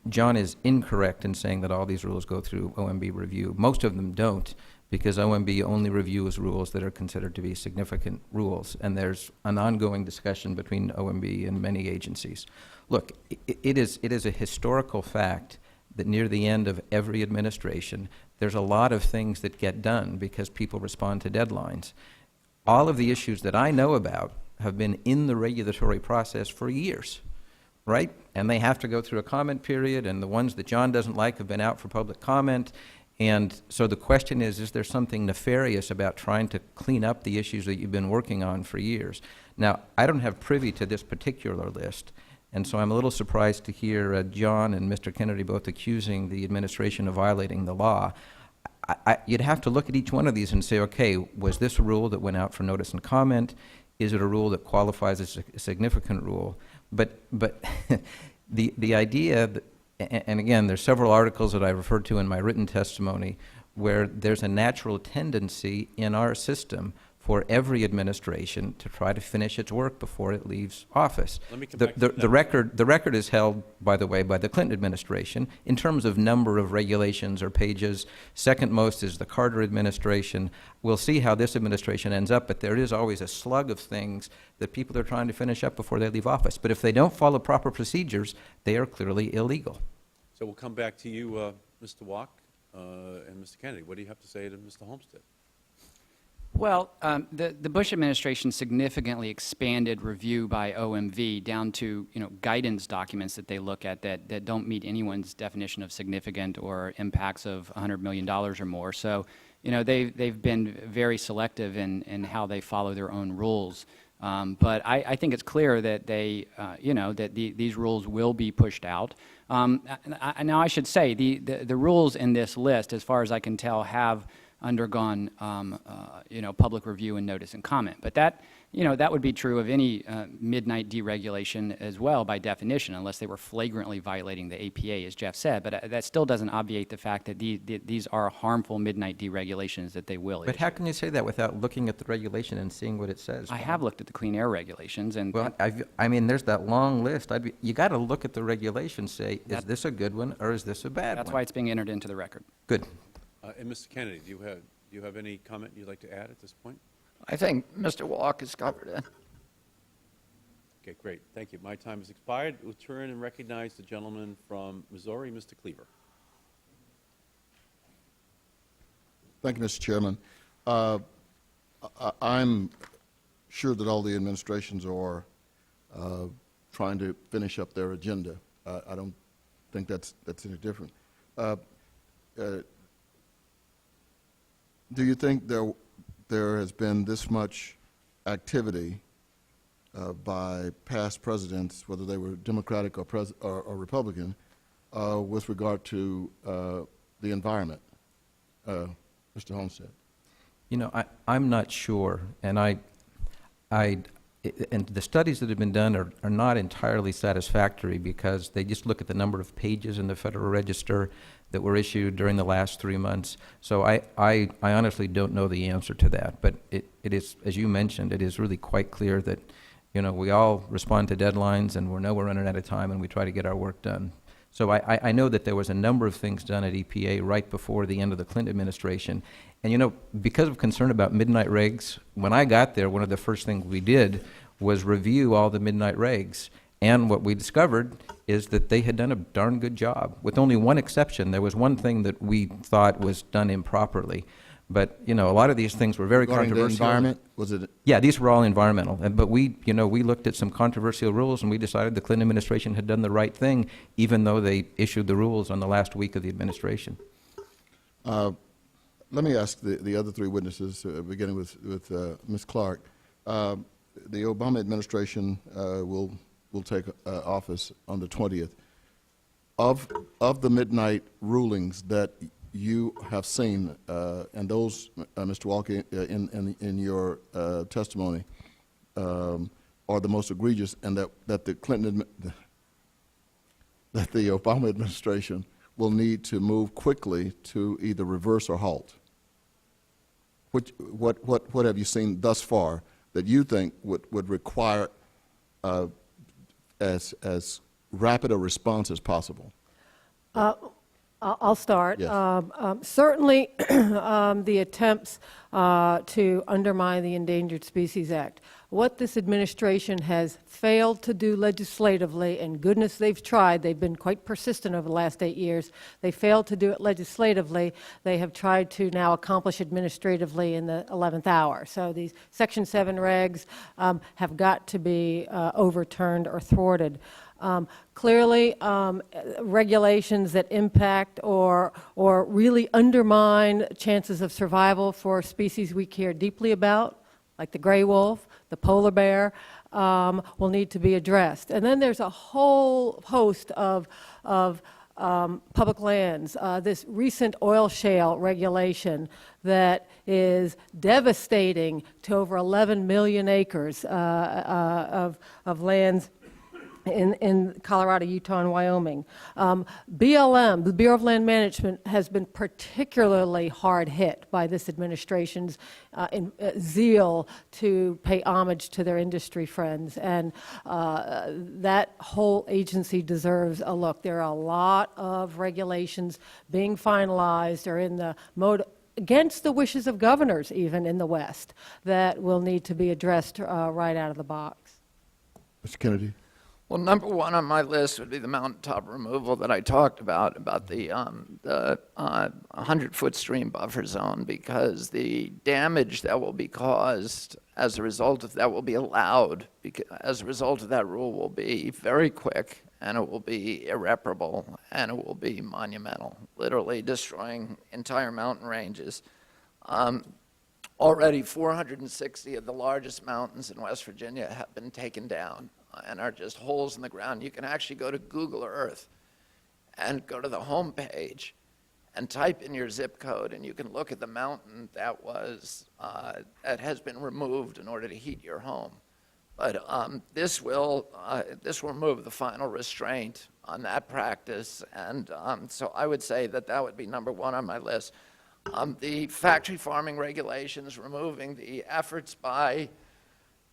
John is incorrect in saying that all these rules go through OMB review. Most of them don't, because OMB only reviews rules that are considered to be significant rules, and there's an ongoing discussion between OMB and many agencies. Look, it is a historical fact that near the end of every administration, there's a lot of things that get done because people respond to deadlines. All of the issues that I know about have been in the regulatory process for years. Right? And they have to go through a comment period, and the ones that John doesn't like have been out for public comment. And so the question is there something nefarious about trying to clean up the issues that you've been working on for years? Now, I don't have privy to this particular list, and so I'm a little surprised to hear John and Mr. Kennedy both accusing the administration of violating the law. You'd have to look at each one of these and say, okay, was this a rule that went out for notice and comment? Is it a rule that qualifies as a significant rule? But the idea, that, and again, there's several articles that I referred to in my written testimony where there's a natural tendency in our system for every administration to try to finish its work before it leaves office. Let me come back to The record is held, by the way, by the Clinton administration in terms of number of regulations or pages. Second most is the Carter administration. We'll see how this administration ends up, but there is always a slug of things that people are trying to finish up before they leave office. But if they don't follow proper procedures, they are clearly illegal. So we'll come back to you, Mr. Walk and Mr. Kennedy. What do you have to say to Mr. Homestead? Well, the Bush administration significantly expanded review by OMV down to guidance documents that they look at that don't meet anyone's definition of significant or impacts of $100 million or more. So they've been very selective in how they follow their own rules. But I think it's clear that these rules will be pushed out. Now I should say the rules in this list, as far as I can tell, have undergone public review and notice and comment. But that would be true of any midnight deregulation as well by definition, unless they were flagrantly violating the APA, as Jeff said. But that still doesn't obviate the fact that these are harmful midnight deregulations that they will But how can you say that without looking at the regulation and seeing what it says? I have looked at the clean air regulations, and well, I mean, there's that long list. You got to look at the regulations. Say, is this a good one or is this a bad one? that's why it's being entered into the record. Good. And Mr. Kennedy, do you have any comment you'd like to add at this point? I think Mr. Walk has covered it. Okay, great. Thank you. My time has expired. We'll turn and recognize the gentleman from Missouri, Mr. Cleaver. Thank you, Mr. Chairman. I'm sure that all the administrations are trying to finish up their agenda. I don't think that's any different. Do you think there has been this much activity by past presidents, whether they were Democratic or Republican, with regard to the environment? Mr. Homestead. I'm not sure, and I and the studies that have been done are not entirely satisfactory because they just look at the number of pages in the Federal Register that were issued during the last 3 months. So I honestly don't know the answer to that. But it is, as you mentioned, it is really quite clear that, you know, we all respond to deadlines and we know we're running out of time and we try to get our work done. So I know that there was a number of things done at EPA right before the end of the Clinton administration. And, you know, because of concern about midnight regs, when I got there, one of the first things we did was review all the midnight regs. And what we discovered is that they had done a darn good job, with only one exception. There was one thing that we thought was done improperly. But, you know, a lot of these things were very Regarding controversial. the environment, was it? Yeah, these were all environmental. But we, you know, we looked at some controversial rules and we decided the Clinton administration had done the right thing, even though they issued the rules on the last week of the administration. Let me ask the other three witnesses, beginning with Ms. Clark. The Obama administration will take office on the 20th. Of the midnight rulings that you have seen, and those, Mr. Walker, in your testimony, are the most egregious, and that the Obama administration will need to move quickly to either reverse or halt. What have you seen thus far that you think would require as rapid a response as possible? I'll start. Yes. Certainly, the attempts to undermine the Endangered Species Act. What this administration has failed to do legislatively, and goodness they've tried, they've been quite persistent over the last 8 years, they failed to do it legislatively, they have tried to now accomplish administratively in the 11th hour. So these Section 7 regs have got to be overturned or thwarted. Clearly, regulations that impact or really undermine chances of survival for species we care deeply about, like the gray wolf, the polar bear, will need to be addressed. And then there's a whole host of public lands. This recent oil shale regulation that is devastating to over 11 million acres of lands in Colorado, Utah, and Wyoming. BLM, the Bureau of Land Management, has been particularly hard hit by this administration's zeal to pay homage to their industry friends, and that whole agency deserves a look. There are a lot of regulations being finalized or in the mode against the wishes of governors, even in the West, that will need to be addressed right out of the box. Mr. Kennedy? Well, number one on my list would be the mountaintop removal that I talked about the 100-foot stream buffer zone, because the damage that will be caused as a result of that will be allowed, as a result of that rule, will be very quick, and it will be irreparable, and it will be monumental, literally destroying entire mountain ranges. Already 460 of the largest mountains in West Virginia have been taken down and are just holes in the ground. You can actually go to Google Earth and go to the home page and type in your zip code, and you can look at the mountain that has been removed in order to heat your home. But this will remove the final restraint on that practice, and so I would say that would be number one on my list. The factory farming regulations, removing the efforts by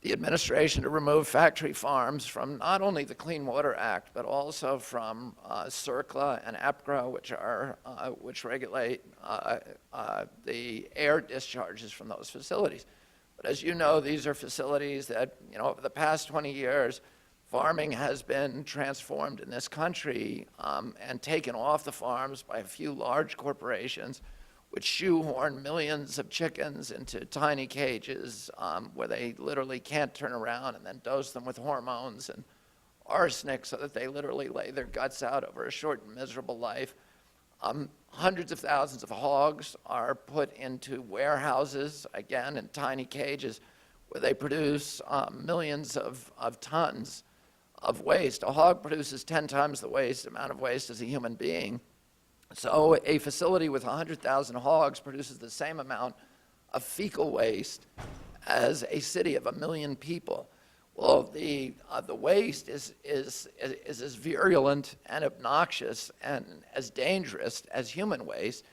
the administration to remove factory farms from not only the Clean Water Act, but also from CERCLA and EPCRA, which regulate the air discharges from those facilities. But as you know, these are facilities that, over the past 20 years, farming has been transformed in this country and taken off the farms by a few large corporations, which shoehorn millions of chickens into tiny cages where they literally can't turn around, and then dose them with hormones and arsenic so that they literally lay their guts out over a short and miserable life. Hundreds of thousands of hogs are put into warehouses, again, in tiny cages, where they produce millions of tons of waste. A hog produces 10 times the amount of waste as a human being. So a facility with 100,000 hogs produces the same amount of fecal waste as a city of 1 million people. Well, the waste is as virulent and obnoxious and as dangerous as human waste,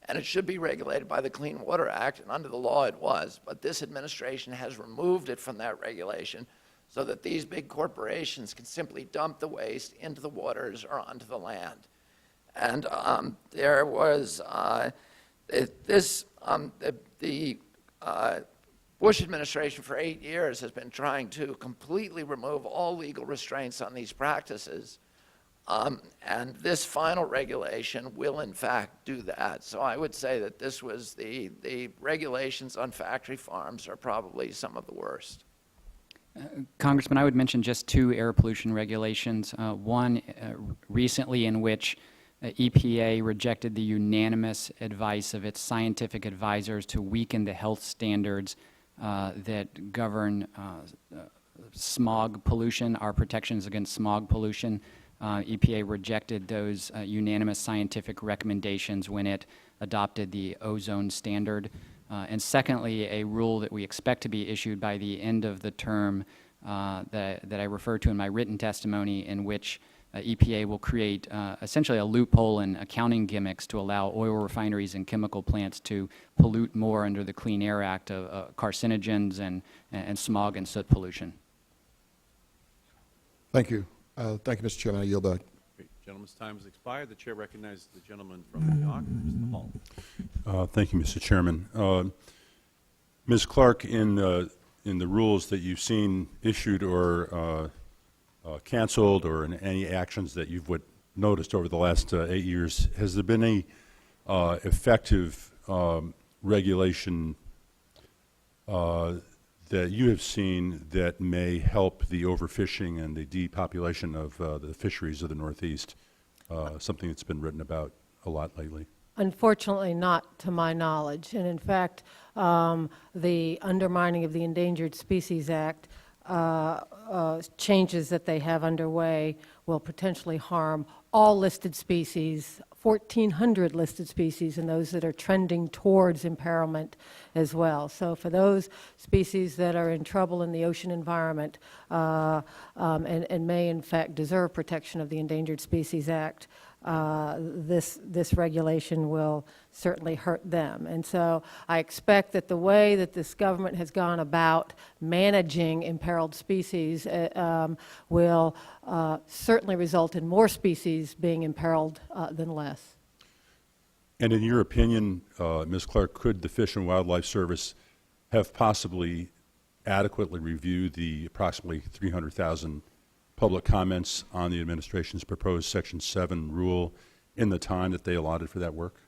and it should be regulated by the Clean Water Act, and under the law it was. But this administration has removed it from that regulation so that these big corporations can simply dump the waste into the waters or onto the land. And there was the Bush administration for 8 years has been trying to completely remove all legal restraints on these practices. And this final regulation will, in fact, do that. So I would say that this was the regulations on factory farms are probably some of the worst. Congressman, I would mention just two air pollution regulations. One recently in which EPA rejected the unanimous advice of its scientific advisors to weaken the health standards that govern smog pollution, our protections against smog pollution. EPA rejected those unanimous scientific recommendations when it adopted the ozone standard. And secondly, a rule that we expect to be issued by the end of the term that I referred to in my written testimony, in which EPA will create essentially a loophole in accounting gimmicks to allow oil refineries and chemical plants to pollute more under the Clean Air Act of carcinogens and smog and soot pollution. Thank you. Thank you, Mr. Chairman. I yield back. Great. Gentleman's time has expired. The chair recognizes the gentleman from New York, Mr. Hall. Thank you, Mr. Chairman. Ms. Clark, in the rules that you've seen issued or canceled, or in any actions that you've noticed over the last 8 years, has there been any effective regulation that you have seen that may help the overfishing and the depopulation of the fisheries of the Northeast, something that's been written about a lot lately? Unfortunately, not to my knowledge. And in fact, the undermining of the Endangered Species Act changes that they have underway will potentially harm all listed species, 1,400 listed species, and those that are trending towards imperilment as well. So for those species that are in trouble in the ocean environment and may in fact deserve protection of the Endangered Species Act, this regulation will certainly hurt them. And so I expect that the way that this government has gone about managing imperiled species will certainly result in more species being imperiled than less. And in your opinion, Ms. Clark, could the Fish and Wildlife Service have possibly adequately reviewed the approximately 300,000 public comments on the administration's proposed Section 7 rule in the time that they allotted for that work?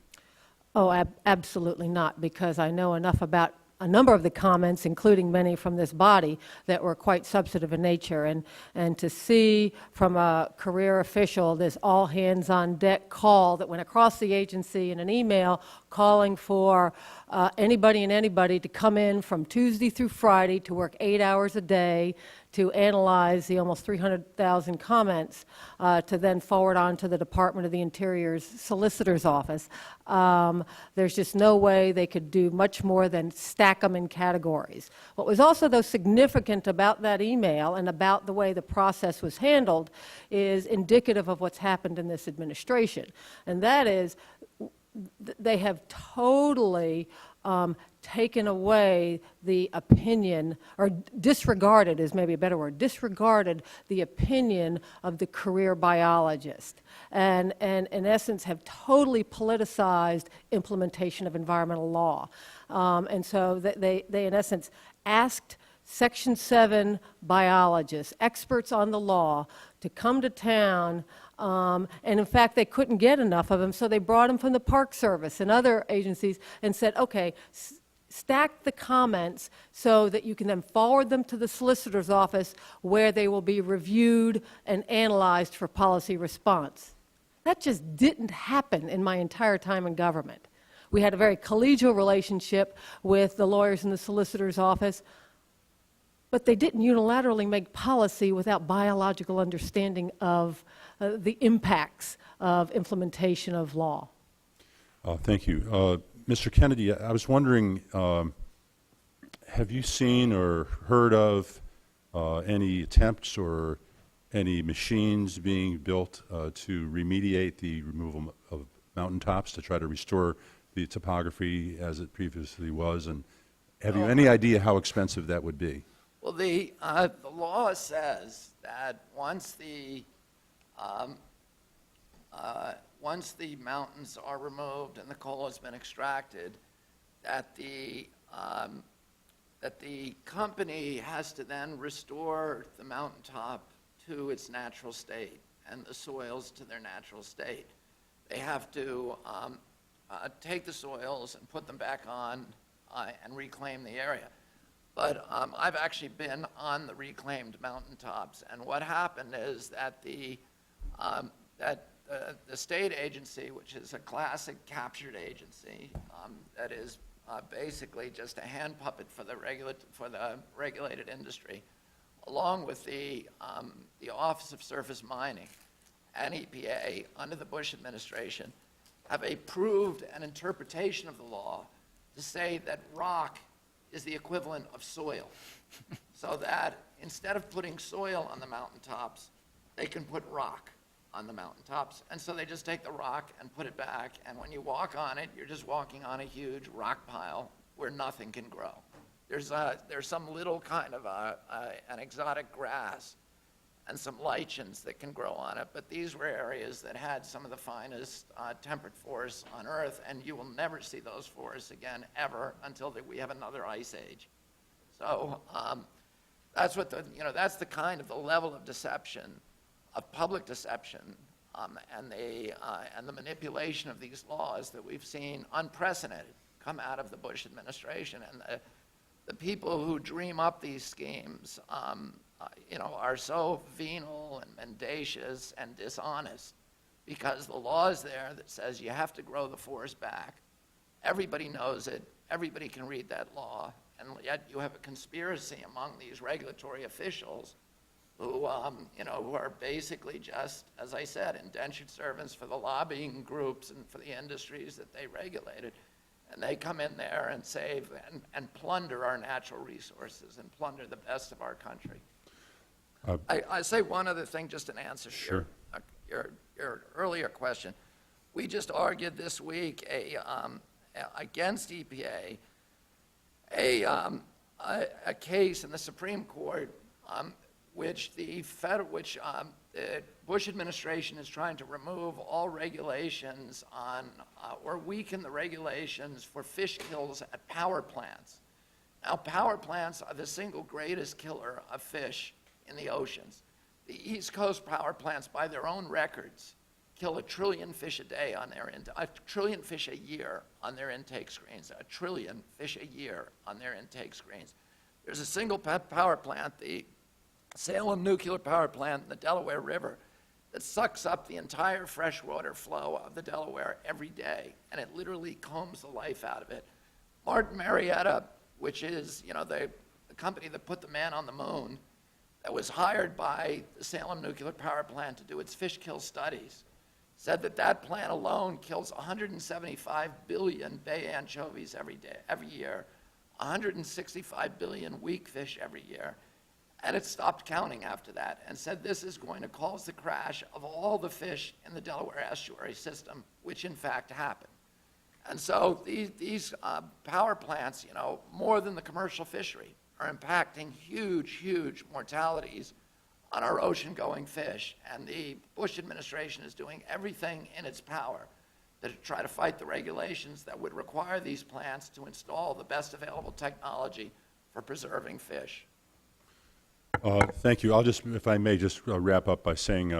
Oh, absolutely not, because I know enough about a number of the comments, including many from this body, that were quite substantive in nature. And to see from a career official this all-hands-on-deck call that went across the agency in an email calling for anybody and anybody to come in from Tuesday through Friday to work 8 hours a day to analyze the almost 300,000 comments to then forward on to the Department of the Interior's Solicitor's Office. There's just no way they could do much more than stack them in categories. What was also, though, significant about that email and about the way the process was handled is indicative of what's happened in this administration. And that is, they have totally taken away the opinion, or disregarded is maybe a better word, disregarded the opinion of the career biologist, and in essence have totally politicized implementation of environmental law. And so they in essence asked Section 7 biologists, experts on the law, to come to town, and in fact they couldn't get enough of them, so they brought them from the Park Service and other agencies and said, okay, stack the comments so that you can then forward them to the solicitor's office where they will be reviewed and analyzed for policy response. That just didn't happen in my entire time in government. We had a very collegial relationship with the lawyers in the solicitor's office, but they didn't unilaterally make policy without biological understanding of the impacts of implementation of law. Thank you. Mr. Kennedy, I was wondering, have you seen or heard of any attempts or any machines being built to remediate the removal of mountaintops to try to restore the topography as it previously was? And have you any idea how expensive that would be? Well, the law says that once the mountains are removed and the coal has been extracted, that the company has to then restore the mountaintop to its natural state and the soils to their natural state. They have to take the soils and put them back on and reclaim the area. But I've actually been on the reclaimed mountaintops, and what happened is that the state agency, which is a classic captured agency, that is basically just a hand puppet for the regulated industry, along with the Office of Surface Mining and EPA under the Bush administration, have approved an interpretation of the law to say that rock is the equivalent of soil. So that instead of putting soil on the mountaintops, they can put rock on the mountaintops. And so they just take the rock and put it back, and when you walk on it, you're just walking on a huge rock pile where nothing can grow. There's some little kind of an exotic grass and some lichens that can grow on it, but these were areas that had some of the finest temperate forests on Earth, and you will never see those forests again, ever, until we have another ice age. So that's what that's the kind of the level of deception, of public deception, and the manipulation of these laws that we've seen unprecedented come out of the Bush administration. And the people who dream up these schemes, are so venal and mendacious and dishonest, because the law is there that says you have to grow the forest back. Everybody knows it. Everybody can read that law. And yet you have a conspiracy among these regulatory officials who are basically just, as I said, indentured servants for the lobbying groups and for the industries that they regulated. And they come in there and save and plunder our natural resources and plunder the best of our country. I say one other thing, just an answer to your earlier question. We just argued this week against EPA a case in the Supreme Court which the Bush administration is trying to remove all regulations on or weaken the regulations for fish kills at power plants. Now, power plants are the single greatest killer of fish in the oceans. The East Coast power plants, by their own records, kill 1 trillion fish a day on their 1 trillion fish a year on their intake screens. 1 trillion fish a year on their intake screens. There's a single power plant, the Salem nuclear power plant in the Delaware River, that sucks up the entire freshwater flow of the Delaware every day, and it literally combs the life out of it. Martin Marietta, which is the company that put the man on the moon, that was hired by the Salem nuclear power plant to do its fish kill studies, said that plant alone kills 175 billion bay anchovies every year, 165 billion weak fish every year. And it stopped counting after that and said this is going to cause the crash of all the fish in the Delaware estuary system, which in fact happened. And so these power plants, more than the commercial fishery, are impacting huge, huge mortalities on our ocean-going fish. And the Bush administration is doing everything in its power to try to fight the regulations that would require these plants to install the best available technology for preserving fish. Thank you. I'll just, if I may, just wrap up by saying,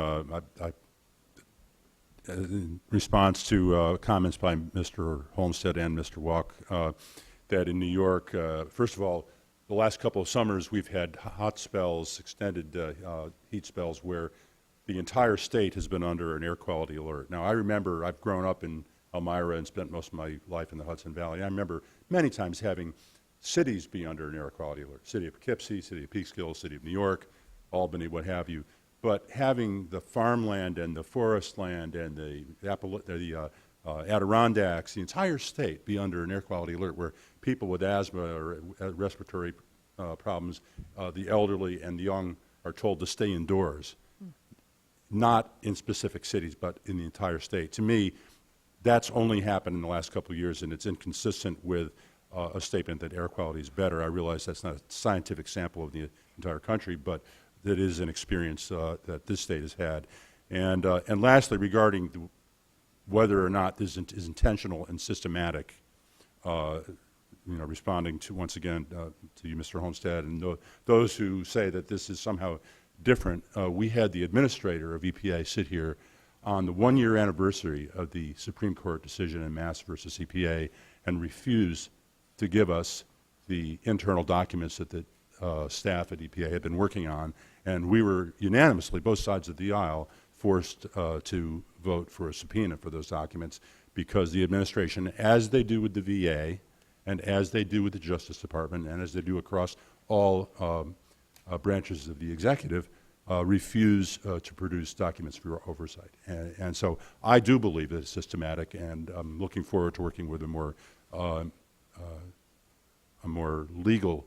in response to comments by Mr. Homestead and Mr. Walk, that in New York, first of all, the last couple of summers we've had hot spells, extended heat spells, where the entire state has been under an air quality alert. Now, I remember, I've grown up in Elmira and spent most of my life in the Hudson Valley. I remember many times having cities be under an air quality alert. City of Poughkeepsie, City of Peekskill, City of New York, Albany, what have you. But having the farmland and the forest land and the Adirondacks, the entire state be under an air quality alert where people with asthma or respiratory problems, the elderly and the young are told to stay indoors, not in specific cities, but in the entire state. To me, that's only happened in the last couple of years, and it's inconsistent with a statement that air quality is better. I realize that's not a scientific sample of the entire country, but that is an experience that this state has had. And lastly, regarding whether or not this is intentional and systematic, responding to, once again, to you, Mr. Homestead, and those who say that this is somehow different, we had the administrator of EPA sit here on the one-year anniversary of the Supreme Court decision in Mass versus EPA and refuse to give us the internal documents that the staff at EPA had been working on, and we were unanimously, both sides of the aisle, forced to vote for a subpoena for those documents because the administration, as they do with the VA and as they do with the Justice Department and as they do across all branches of the executive, refuse to produce documents for oversight. And so I do believe that it's systematic, and I'm looking forward to working with a more legal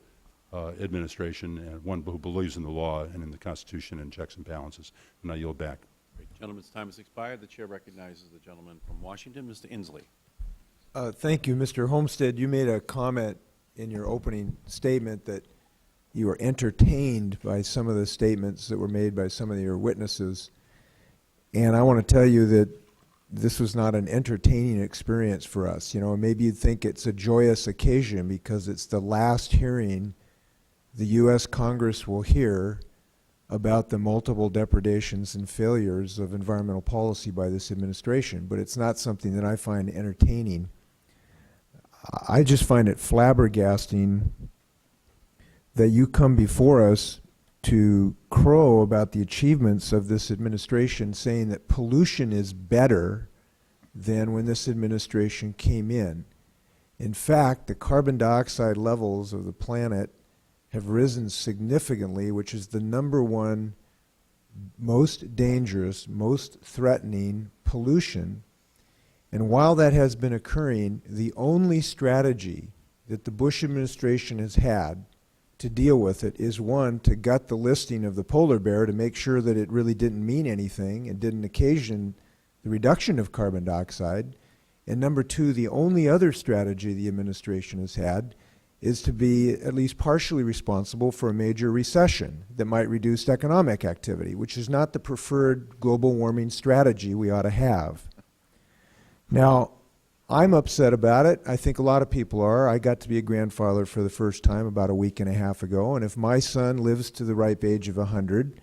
administration and one who believes in the law and in the Constitution and checks and balances. And I yield back. Great. Gentleman's time has expired. The chair recognizes the gentleman from Washington, Mr. Inslee. Thank you, Mr. Homestead. You made a comment in your opening statement that you were entertained by some of the statements that were made by some of your witnesses. And I want to tell you that this was not an entertaining experience for us. You know, maybe you'd think it's a joyous occasion because it's the last hearing the U.S. Congress will hear about the multiple depredations and failures of environmental policy by this administration, but it's not something that I find entertaining. I just find it flabbergasting that you come before us to crow about the achievements of this administration, saying that pollution is better than when this administration came in. In fact, the carbon dioxide levels of the planet have risen significantly, which is the #1 most dangerous, most threatening pollution. And while that has been occurring, the only strategy that the Bush administration has had to deal with it is, one, to gut the listing of the polar bear to make sure that it really didn't mean anything and didn't occasion the reduction of carbon dioxide. And #2, the only other strategy the administration has had is to be at least partially responsible for a major recession that might reduce economic activity, which is not the preferred global warming strategy we ought to have. Now, I'm upset about it. I think a lot of people are. I got to be a grandfather for the first time about a week and a half ago, and if my son lives to the ripe age of 100,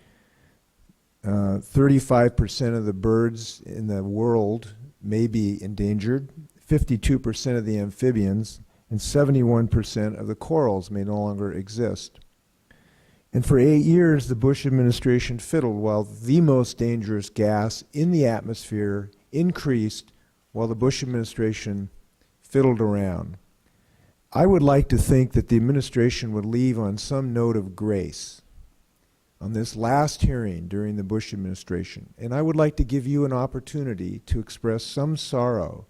35% of the birds in the world may be endangered, 52% of the amphibians, and 71% of the corals may no longer exist. And for 8 years, the Bush administration fiddled while the most dangerous gas in the atmosphere increased while the Bush administration fiddled around. I would like to think that the administration would leave on some note of grace on this last hearing during the Bush administration. And I would like to give you an opportunity to express some sorrow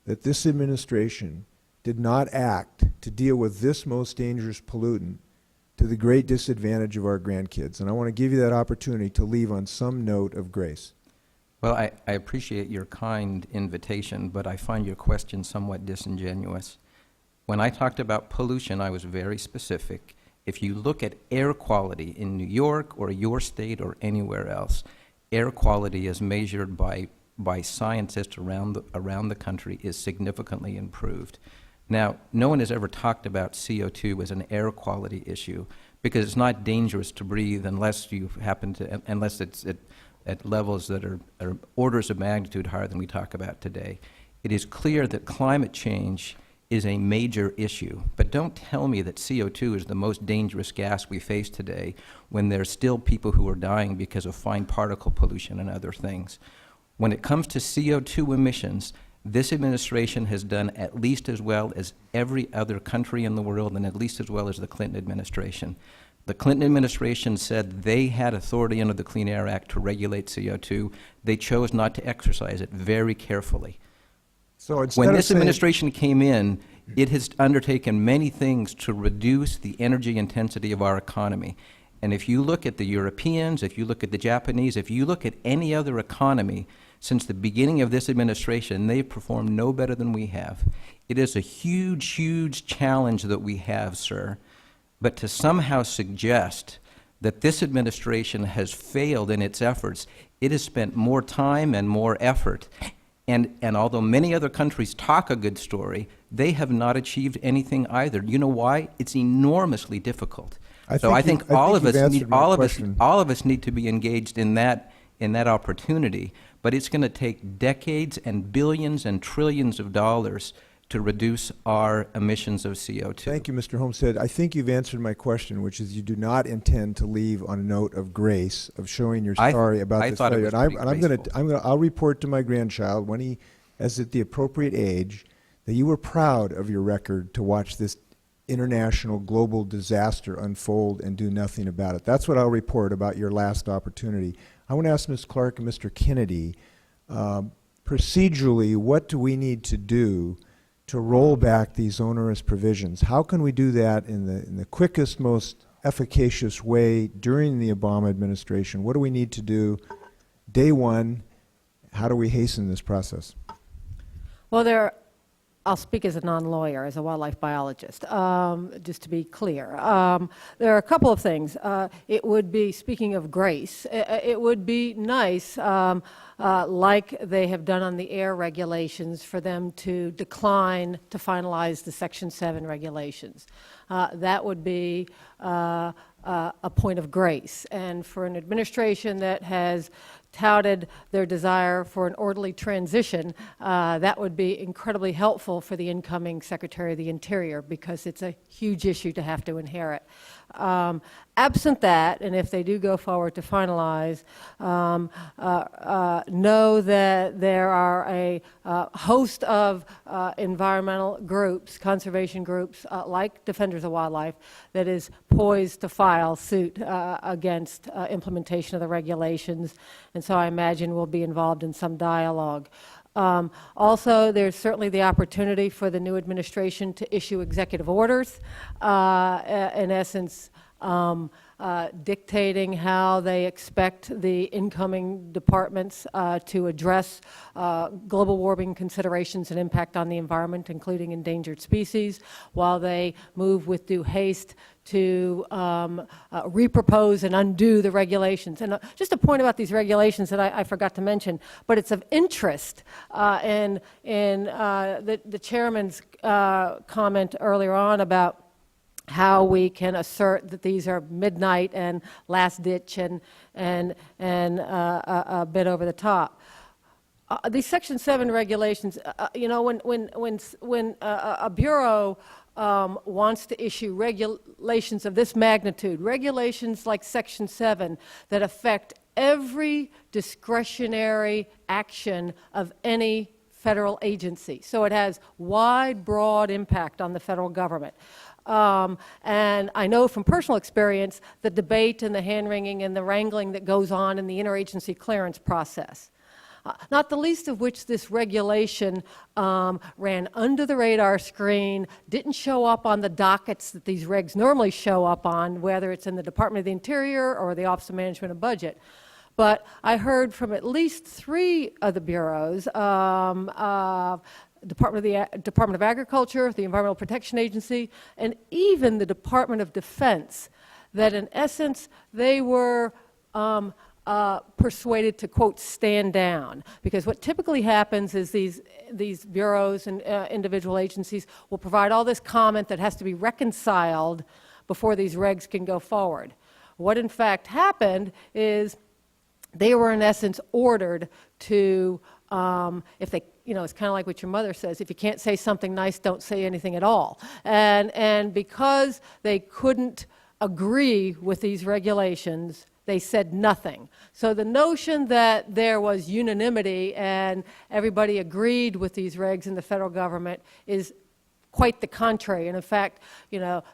that this administration did not act to deal with this most dangerous pollutant to the great disadvantage of our grandkids. And I want to give you that opportunity to leave on some note of grace. Well, I appreciate your kind invitation, but I find your question somewhat disingenuous. When I talked about pollution, I was very specific. If you look at air quality in New York or your state or anywhere else, air quality as measured by scientists around the country is significantly improved. Now, no one has ever talked about CO2 as an air quality issue because it's not dangerous to breathe unless you happen to, unless it's at levels that are orders of magnitude higher than we talk about today. It is clear that climate change is a major issue, but don't tell me that CO2 is the most dangerous gas we face today when there's still people who are dying because of fine particle pollution and other things. When it comes to CO2 emissions, this administration has done at least as well as every other country in the world and at least as well as the Clinton administration. The Clinton administration said they had authority under the Clean Air Act to regulate CO2. They chose not to exercise it very carefully. So When this administration came in, it has undertaken many things to reduce the energy intensity of our economy. And if you look at the Europeans, if you look at the Japanese, if you look at any other economy, since the beginning of this administration, they've performed no better than we have. It is a huge, huge challenge that we have, sir. But to somehow suggest that this administration has failed in its efforts, it has spent more time and more effort. And although many other countries talk a good story, they have not achieved anything either. You know why? It's enormously difficult. So I think all of us need to be engaged in that opportunity. But it's going to take decades and billions and trillions of dollars to reduce our emissions of CO2. Thank you, Mr. Homestead. I think you've answered my question, which is you do not intend to leave on a note of grace, of showing you're sorry about this failure. I'll report to my grandchild when he is at the appropriate age that you were proud of your record to watch this international global disaster unfold and do nothing about it. That's what I'll report about your last opportunity. I want to ask Ms. Clark and Mr. Kennedy, procedurally, what do we need to do to roll back these onerous provisions? How can we do that in the quickest, most efficacious way during the Obama administration? What do we need to do day one? How do we hasten this process? Well, I'll speak as a non-lawyer, as a wildlife biologist, just to be clear. There are a couple of things. It would be, speaking of grace, it would be nice, like they have done on the air regulations, for them to decline to finalize the Section 7 regulations. That would be a point of grace. And for an administration that has touted their desire for an orderly transition, that would be incredibly helpful for the incoming Secretary of the Interior, because it's a huge issue to have to inherit. Absent that, and if they do go forward to finalize, know that there are a host of environmental groups, conservation groups, like Defenders of Wildlife, that is poised to file suit against implementation of the regulations. And so I imagine we'll be involved in some dialogue. Also, there's certainly the opportunity for the new administration to issue executive orders, in essence, dictating how they expect the incoming departments to address global warming considerations and impact on the environment, including endangered species, while they move with due haste to repropose and undo the regulations. And just a point about these regulations that I forgot to mention, but it's of interest in the chairman's comment earlier on about how we can assert that these are midnight and last ditch and a bit over the top. These Section 7 regulations, you know, when a bureau wants to issue regulations of this magnitude, regulations like Section 7 that affect every discretionary action of any federal agency. So it has wide, broad impact on the federal government. And I know from personal experience the debate and the hand-wringing and the wrangling that goes on in the interagency clearance process. Not the least of which this regulation ran under the radar screen, didn't show up on the dockets that these regs normally show up on, whether it's in the Department of the Interior or the Office of Management and Budget. But I heard from at least 3 of the bureaus, Department of Agriculture, the Environmental Protection Agency, and even the Department of Defense, that in essence they were persuaded to, quote, stand down. Because what typically happens is these bureaus and individual agencies will provide all this comment that has to be reconciled before these regs can go forward. What in fact happened is they were in essence ordered to, if they, you know, it's kind of like what your mother says, if you can't say something nice, don't say anything at all. And because they couldn't agree with these regulations, they said nothing. So the notion that there was unanimity and everybody agreed with these regs in the federal government is quite the contrary. And in fact,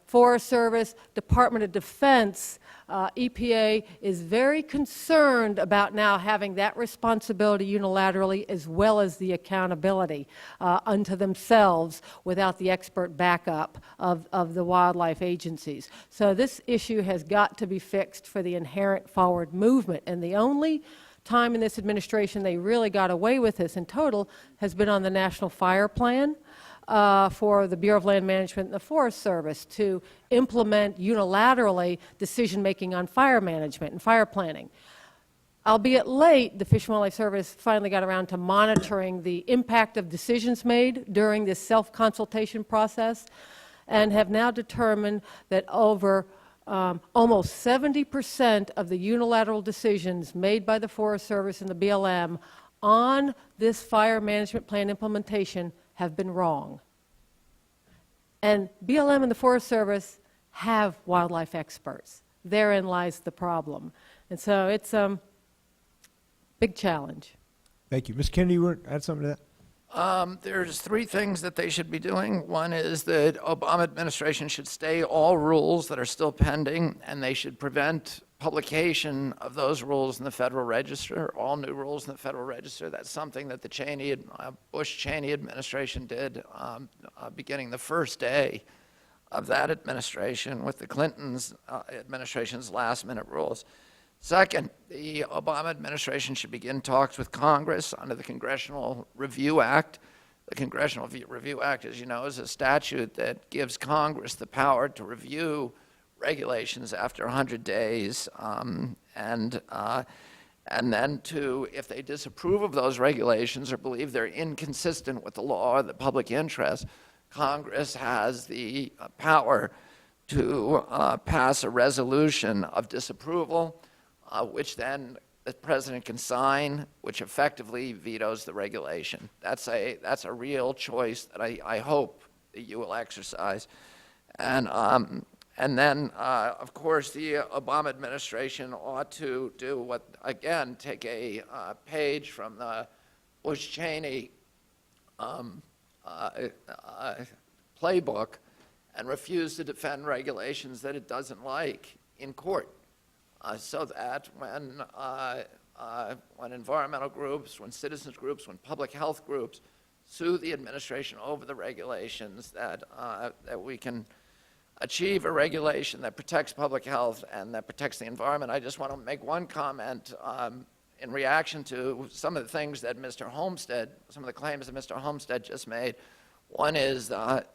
Forest Service, Department of Defense, EPA is very concerned about now having that responsibility unilaterally as well as the accountability unto themselves without the expert backup of the wildlife agencies. So this issue has got to be fixed for the inherent forward movement. And the only time in this administration they really got away with this in total has been on the National Fire Plan for the Bureau of Land Management and the Forest Service to implement unilaterally decision-making on fire management and fire planning. Albeit late, the Fish and Wildlife Service finally got around to monitoring the impact of decisions made during this self-consultation process and have now determined that over almost 70% of the unilateral decisions made by the Forest Service and the BLM on this fire management plan implementation have been wrong. And BLM and the Forest Service have wildlife experts. Therein lies the problem. And so it's a big challenge. Thank you. Ms. Kennedy, you want to add something to that? There's three things that they should be doing. One is that Obama administration should stay all rules that are still pending, and they should prevent publication of those rules in the Federal Register, all new rules in the Federal Register. That's something that the Bush-Cheney administration did beginning the first day of that administration with the Clinton's administration's last-minute rules. Second, the Obama administration should begin talks with Congress under the Congressional Review Act. The Congressional Review Act, as you know, is a statute that gives Congress the power to review regulations after 100 days, and then to, if they disapprove of those regulations or believe they're inconsistent with the law or the public interest, Congress has the power to pass a resolution of disapproval, which then the president can sign, which effectively vetoes the regulation. That's a real choice that I hope that you will exercise. And then, of course, the Obama administration ought to do what, again, take a page from the Bush-Cheney playbook and refuse to defend regulations that it doesn't like in court, so that when environmental groups, when citizens groups, when public health groups sue the administration over the regulations, that we can achieve a regulation that protects public health and that protects the environment. I just want to make one comment in reaction to some of the things that Mr. Homestead, some of the claims that Mr. Homestead just made. One is that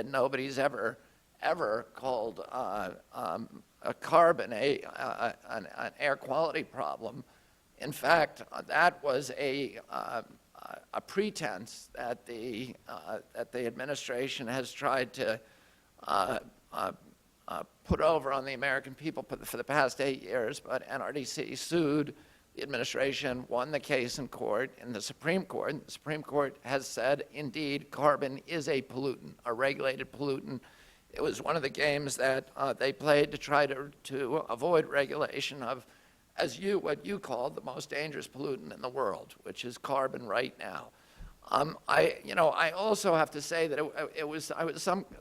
nobody's ever called a carbon an air quality problem. In fact, that was a pretense that the administration has tried to put over on the American people for the past 8 years. But NRDC sued the administration, won the case in court, in the Supreme Court. The Supreme Court has said, indeed, carbon is a pollutant, a regulated pollutant. It was one of the games that they played to try to avoid regulation of, what you called the most dangerous pollutant in the world, which is carbon right now. I also have to say that I was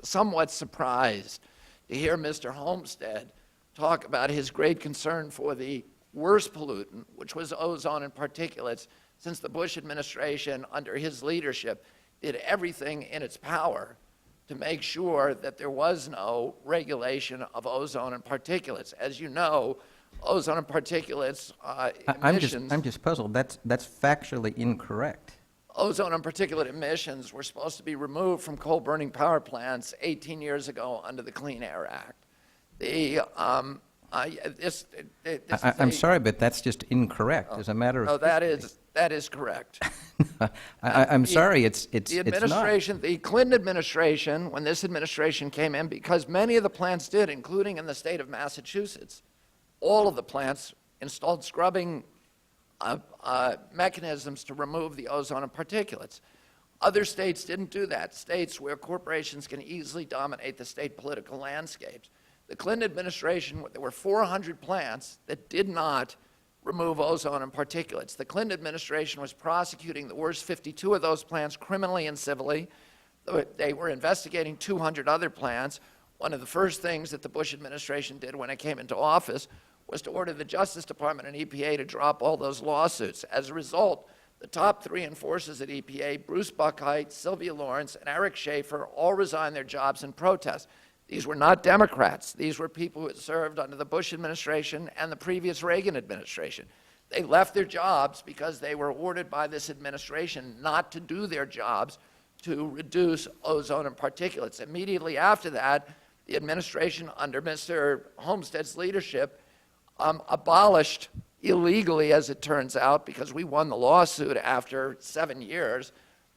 somewhat surprised to hear Mr. Homestead talk about his great concern for the worst pollutant, which was ozone and particulates, since the Bush administration, under his leadership, did everything in its power to make sure that there was no regulation of ozone and particulates. As you know, ozone and particulates emissions. I'm just puzzled. That's factually incorrect. Ozone and particulate emissions were supposed to be removed from coal-burning power plants 18 years ago under the Clean Air Act. I'm sorry, but that's just incorrect. As a matter of that is correct. I'm sorry, it's the administration, the Clinton administration, when this administration came in, because many of the plants did, including in the state of Massachusetts, all of the plants installed scrubbing mechanisms to remove the ozone and particulates. Other states didn't do that, states where corporations can easily dominate the state political landscapes. The Clinton administration, there were 400 plants that did not remove ozone and particulates. The Clinton administration was prosecuting the worst 52 of those plants criminally and civilly. They were investigating 200 other plants. One of the first things that the Bush administration did when it came into office was to order the Justice Department and EPA to drop all those lawsuits. As a result, the top 3 enforcers at EPA, Bruce Buckheit, Sylvia Lawrence, and Eric Schaefer, all resigned their jobs in protest. These were not Democrats. These were people who had served under the Bush administration and the previous Reagan administration. They left their jobs because they were ordered by this administration not to do their jobs to reduce ozone and particulates. Immediately after that, the administration under Mr. Homestead's leadership abolished illegally, as it turns out, because we won the lawsuit after 7 years,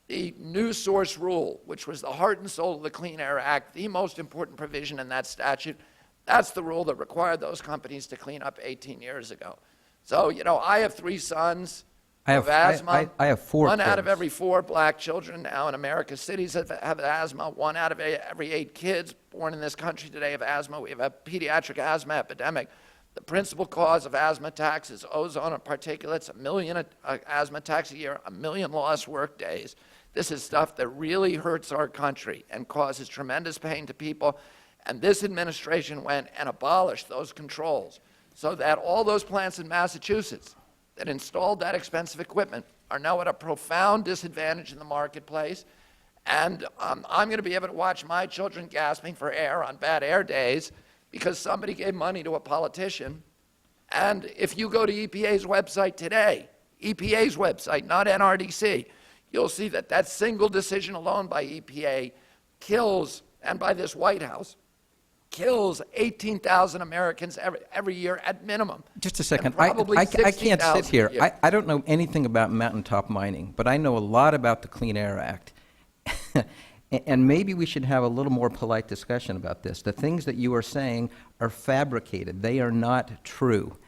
the new source rule, which was the heart and soul of the Clean Air Act, the most important provision in that statute. That's the rule that required those companies to clean up 18 years ago. So, you know, I have 3 sons who have asthma. I have 4 One out of kids. every 4 black children now in America's cities have asthma. 1 out of every 8 kids born in this country today have asthma. We have a pediatric asthma epidemic. The principal cause of asthma attacks is ozone and particulates. 1 million asthma attacks a year, 1 million lost work days. This is stuff that really hurts our country and causes tremendous pain to people. And this administration went and abolished those controls so that all those plants in Massachusetts that installed that expensive equipment are now at a profound disadvantage in the marketplace. And I'm going to be able to watch my children gasping for air on bad air days because somebody gave money to a politician. And if you go to EPA's website today, EPA's website, not NRDC, you'll see that that single decision alone by EPA kills, and by this White House, kills 18,000 Americans every year at minimum. Just a second. And probably I can't 60,000 sit here. a year. I don't know anything about mountaintop mining, but I know a lot about the Clean Air Act. And maybe we should have a little more polite discussion about this. The things that you are saying are fabricated. They are not true.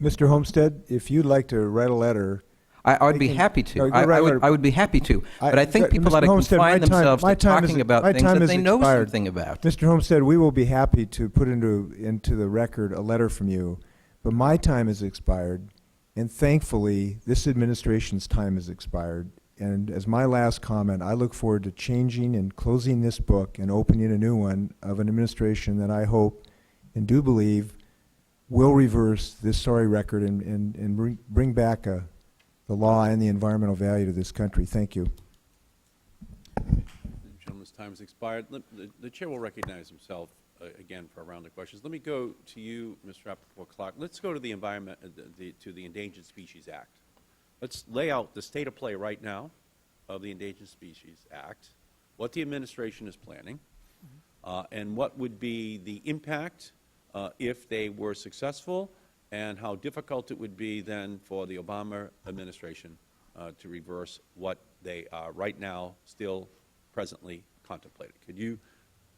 Mr. Homestead, if you'd like to write a letter. I would be can- happy to. No, you write a letter. I would be happy to. But I think people Mr. ought to Homestead, confine themselves my to time talking is- about my things time that is they know expired. something about. Mr. Homestead, we will be happy to put into the record a letter from you, but my time has expired, and thankfully, this administration's time has expired. And as my last comment, I look forward to changing and closing this book and opening a new one of an administration that I hope and do believe will reverse this sorry record and bring back the law and the environmental value to this country. Thank you. The gentleman's time has expired. The chair will recognize himself again for a round of questions. Let me go to you, Mr. Rappaport-Clark. Let's go to the to the Endangered Species Act. Let's lay out the state of play right now of the Endangered Species Act, what the administration is planning, and what would be the impact if they were successful, and how difficult it would be then for the Obama administration to reverse what they are right now still presently contemplating. Could you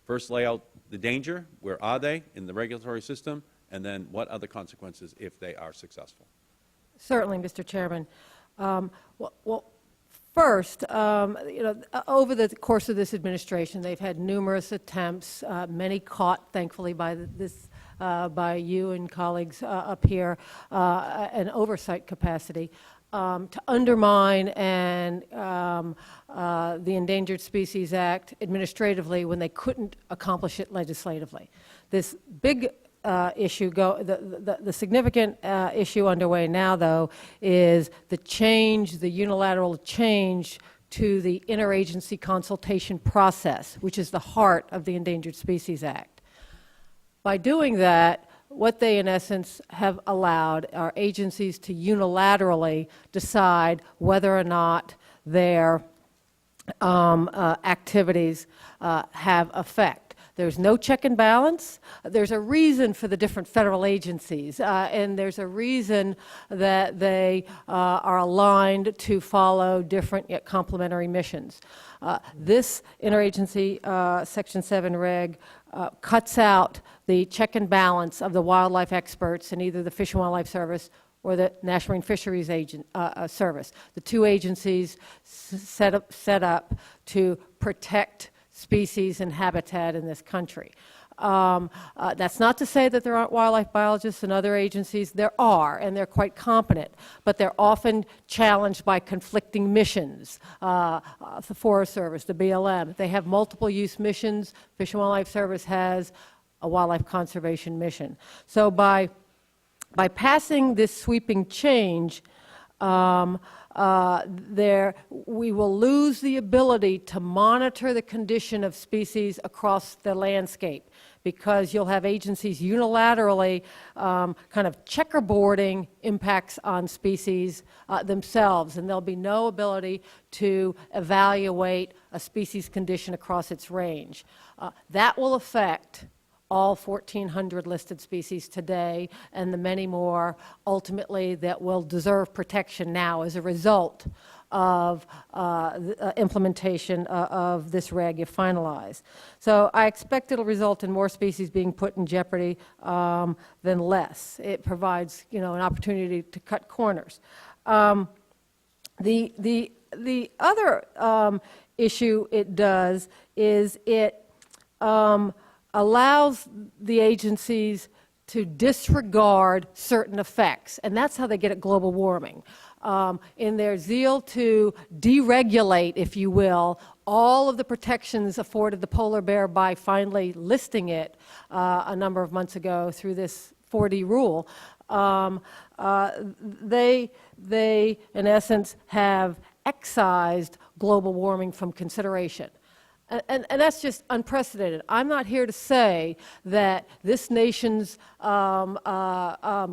first lay out the danger, where are they in the regulatory system, and then what are the consequences if they are successful? Certainly, Mr. Chairman. Well, first, over the course of this administration, they've had numerous attempts, many caught, thankfully, by you and colleagues up here, an oversight capacity, to undermine and the Endangered Species Act administratively when they couldn't accomplish it legislatively. This big issue, the significant issue underway now, though, is the unilateral change to the interagency consultation process, which is the heart of the Endangered Species Act. By doing that, what they, in essence, have allowed are agencies to unilaterally decide whether or not their activities have effect. There's no check and balance. There's a reason for the different federal agencies, and there's a reason that they are aligned to follow different yet complementary missions. This interagency Section 7 reg cuts out the check and balance of the wildlife experts in either the Fish and Wildlife Service or the National Marine Fisheries Service. The two agencies set up to protect species and habitat in this country. That's not to say that there aren't wildlife biologists in other agencies. There are, and they're quite competent, but they're often challenged by conflicting missions. The Forest Service, the BLM, they have multiple use missions. Fish and Wildlife Service has a wildlife conservation mission. So by passing this sweeping change, we will lose the ability to monitor the condition of species across the landscape, because you'll have agencies unilaterally kind of checkerboarding impacts on species themselves, and there'll be no ability to evaluate a species condition across its range. That will affect all 1,400 listed species today, and the many more ultimately that will deserve protection now as a result of the implementation of this reg if finalized. So I expect it'll result in more species being put in jeopardy than less. It provides, an opportunity to cut corners. The other issue it does is it allows the agencies to disregard certain effects, and that's how they get at global warming. In their zeal to deregulate, if you will, all of the protections afforded the polar bear by finally listing it a number of months ago through this 4D rule, they in essence have excised global warming from consideration. And that's just unprecedented. I'm not here to say that this nation's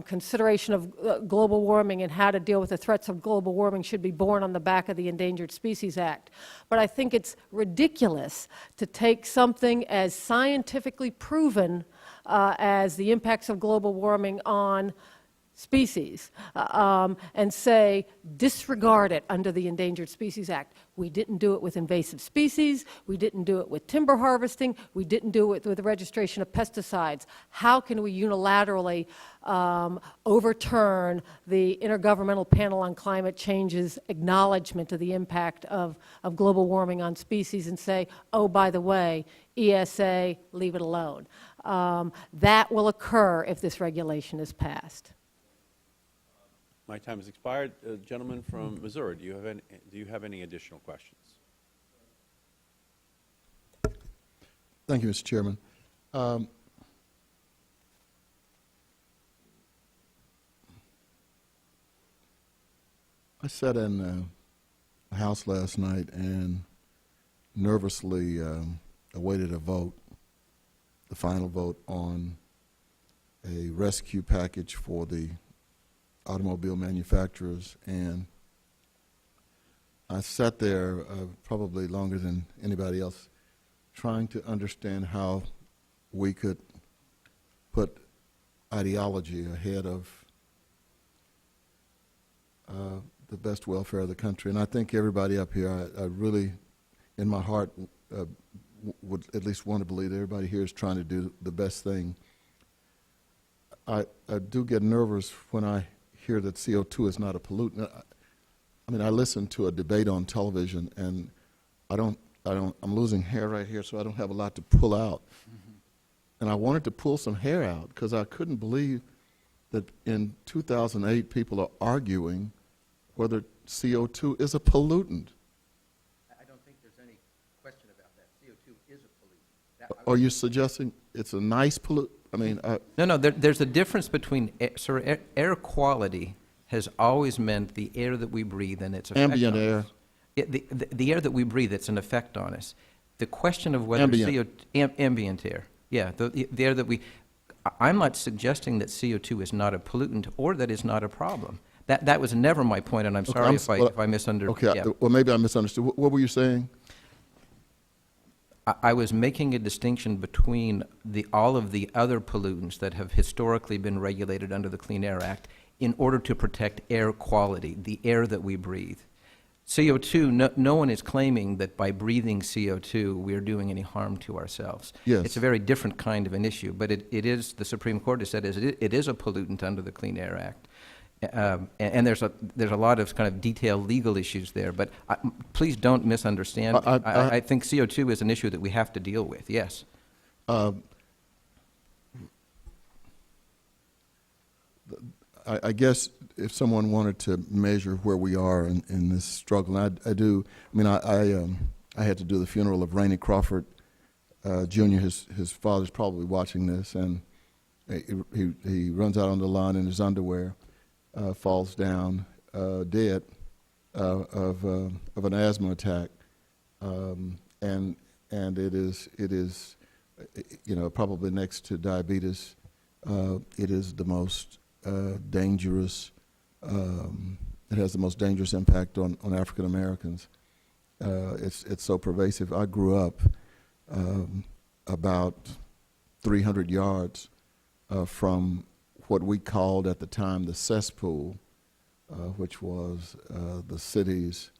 consideration of global warming and how to deal with the threats of global warming should be borne on the back of the Endangered Species Act. But I think it's ridiculous to take something as scientifically proven as the impacts of global warming on species and say disregard it under the Endangered Species Act. We didn't do it with invasive species. We didn't do it with timber harvesting. We didn't do it with the registration of pesticides. How can we unilaterally overturn the Intergovernmental Panel on Climate Change's acknowledgement of the impact of global warming on species and say, oh, by the way, ESA, leave it alone? That will occur if this regulation is passed. My time has expired. Gentleman from Missouri, do you have any additional questions? Thank you, Mr. Chairman. I sat in the House last night and nervously awaited a vote, the final vote on a rescue package for the automobile manufacturers, and I sat there probably longer than anybody else trying to understand how we could put ideology ahead of the best welfare of the country. And I think everybody up here, I really, in my heart, would at least want to believe that everybody here is trying to do the best thing. I do get nervous when I hear that CO2 is not a pollutant. I mean, I listen to a debate on television, and I'm losing hair right here, so I don't have a lot to pull out. Mm-hmm. And I wanted to pull some hair out because I couldn't believe that in 2008 people are arguing whether CO2 is a pollutant. I don't think there's any question about that. CO2 is a pollutant. Are you suggesting it's a nice pollutant? I mean, No, there's a difference between, air quality has always meant the air that we breathe and its effect ambient on air. us. The air that we breathe, it's an effect on us. The question of whether Ambient. ambient air, yeah, the air that we, I'm not suggesting that CO2 is not a pollutant or that it's not a problem. That was never my point, and I'm sorry if I misunderstood. Okay, Yeah. well, maybe I misunderstood. What were you saying? I was making a distinction between all of the other pollutants that have historically been regulated under the Clean Air Act in order to protect air quality, the air that we breathe. CO2, no one is claiming that by breathing CO2 we're doing any harm to ourselves. Yes. It's a very different kind of an issue, but it is, the Supreme Court has said, it is a pollutant under the Clean Air Act. And there's a lot of kind of detailed legal issues there, but please don't misunderstand. I think CO2 is an issue that we have to deal with, yes. I guess if someone wanted to measure where we are in this struggle, and I do. I mean, I had to do the funeral of Rainey Crawford Jr. His father's probably watching this, and he runs out on the lawn in his underwear, falls down dead of an asthma attack, and it is probably next to diabetes. It is the most dangerous. It has the most dangerous impact on African Americans. It's so pervasive. I grew up about 300 yards from what we called at the time the cesspool, which was the city's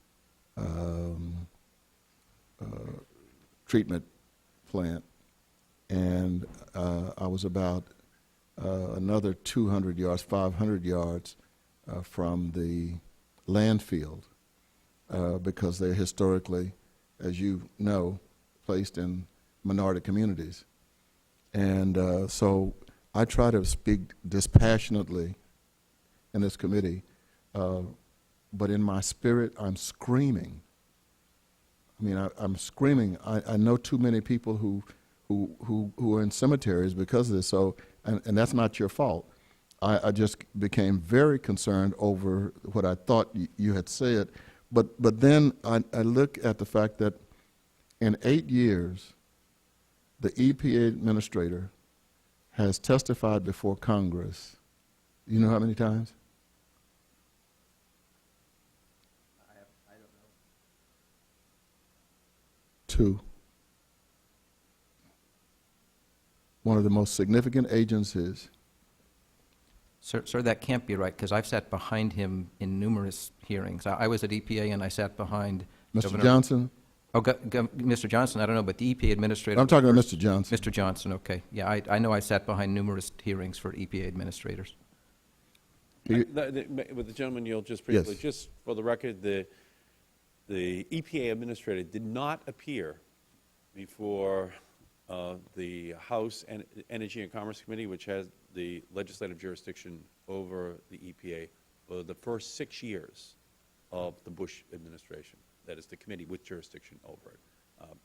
treatment plant, and I was about another 200 yards, 500 yards from the landfill, because they're historically, as you know, placed in minority communities. And so I try to speak dispassionately in this committee, but in my spirit, I'm screaming. I mean, I'm screaming. I know too many people who are in cemeteries because of this. So, and that's not your fault. I just became very concerned over what I thought you had said. But then I look at the fact that in 8 years, the EPA administrator has testified before Congress. You know how many times? I don't know. 2. One of the most significant agencies. Sir, that can't be right, because I've sat behind him in numerous hearings. I was at EPA, and I sat behind Mr. Governor Johnson? Oh, Mr. Johnson, I don't know, but the EPA administrator... I'm talking about Mr. Johnson. Mr. Johnson, okay. Yeah, I know I sat behind numerous hearings for EPA administrators. With the gentleman yield just briefly, Yes. just for the record, the EPA administrator did not appear before the House Energy and Commerce Committee, which has the legislative jurisdiction over the EPA, for the first 6 years of the Bush administration. That is the committee with jurisdiction over it.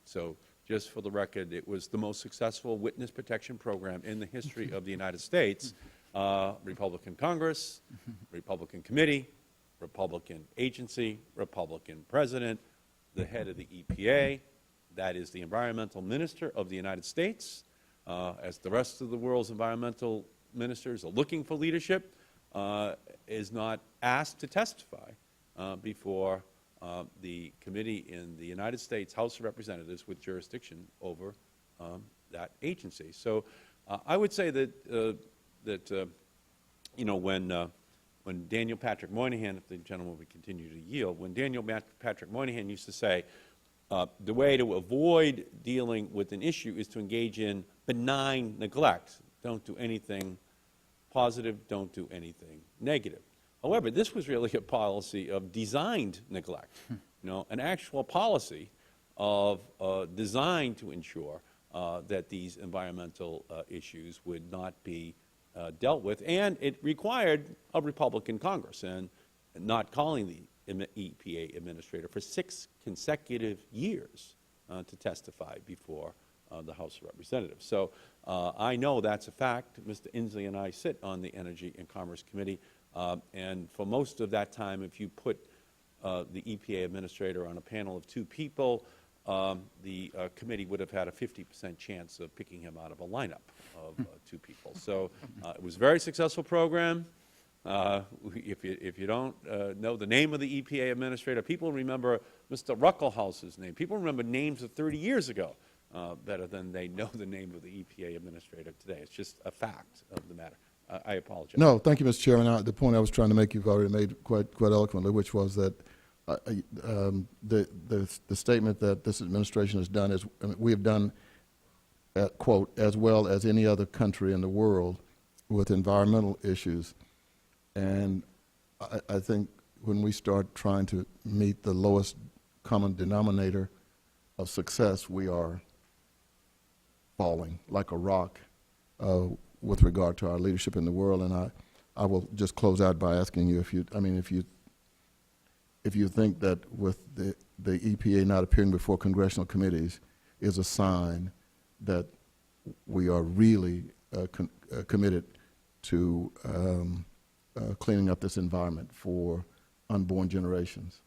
So just for the record, it was the most successful witness protection program in the history of the United States. Republican Congress, Republican committee, Republican agency, Republican president, the head of the EPA, that is the environmental minister of the United States, as the rest of the world's environmental ministers are looking for leadership, is not asked to testify before the committee in the United States House of Representatives with jurisdiction over that agency. So I would say that when Daniel Patrick Moynihan, if the gentleman would continue to yield, when Daniel Patrick Moynihan used to say, the way to avoid dealing with an issue is to engage in benign neglect. Don't do anything positive, don't do anything negative. However, this was really a policy of designed neglect, an actual policy of designed to ensure that these environmental issues would not be dealt with, and it required a Republican Congress, and not calling the EPA administrator for 6 consecutive years to testify before the House of Representatives. So I know that's a fact. Mr. Inslee and I sit on the Energy and Commerce Committee, and for most of that time, if you put the EPA administrator on a panel of 2 people, the committee would have had a 50% chance of picking him out of a lineup of 2 people. So it was a very successful program. If you don't know the name of the EPA administrator, people remember Mr. Ruckelhaus's name. People remember names of 30 years ago better than they know the name of the EPA administrator today. It's just a fact of the matter. I apologize. No, thank you, Mr. Chairman. The point I was trying to make, you've already made quite eloquently, which was that the statement that this administration has done is, we have done, quote, as well as any other country in the world with environmental issues. And I think when we start trying to meet the lowest common denominator of success, we are falling like a rock with regard to our leadership in the world. And I will just close out by asking you if you, I mean, if you think that with the EPA not appearing before congressional committees is a sign that we are really committed to cleaning up this environment for unborn generations.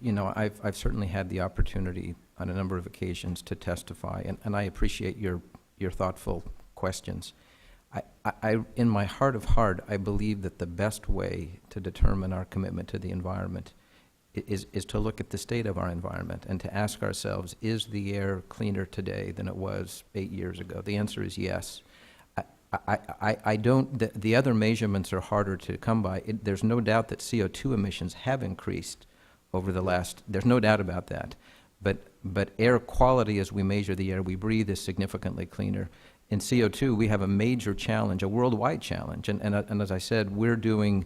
You know, I've certainly had the opportunity on a number of occasions to testify, and I appreciate your thoughtful questions. In my heart of heart, I believe that the best way to determine our commitment to the environment is to look at the state of our environment and to ask ourselves, is the air cleaner today than it was 8 years ago? The answer is yes. I don't, the other measurements are harder to come by. There's no doubt that CO2 emissions have increased over the last, there's no doubt about that. But air quality, as we measure the air we breathe, is significantly cleaner. In CO2, we have a major challenge, a worldwide challenge. And as I said, we're doing,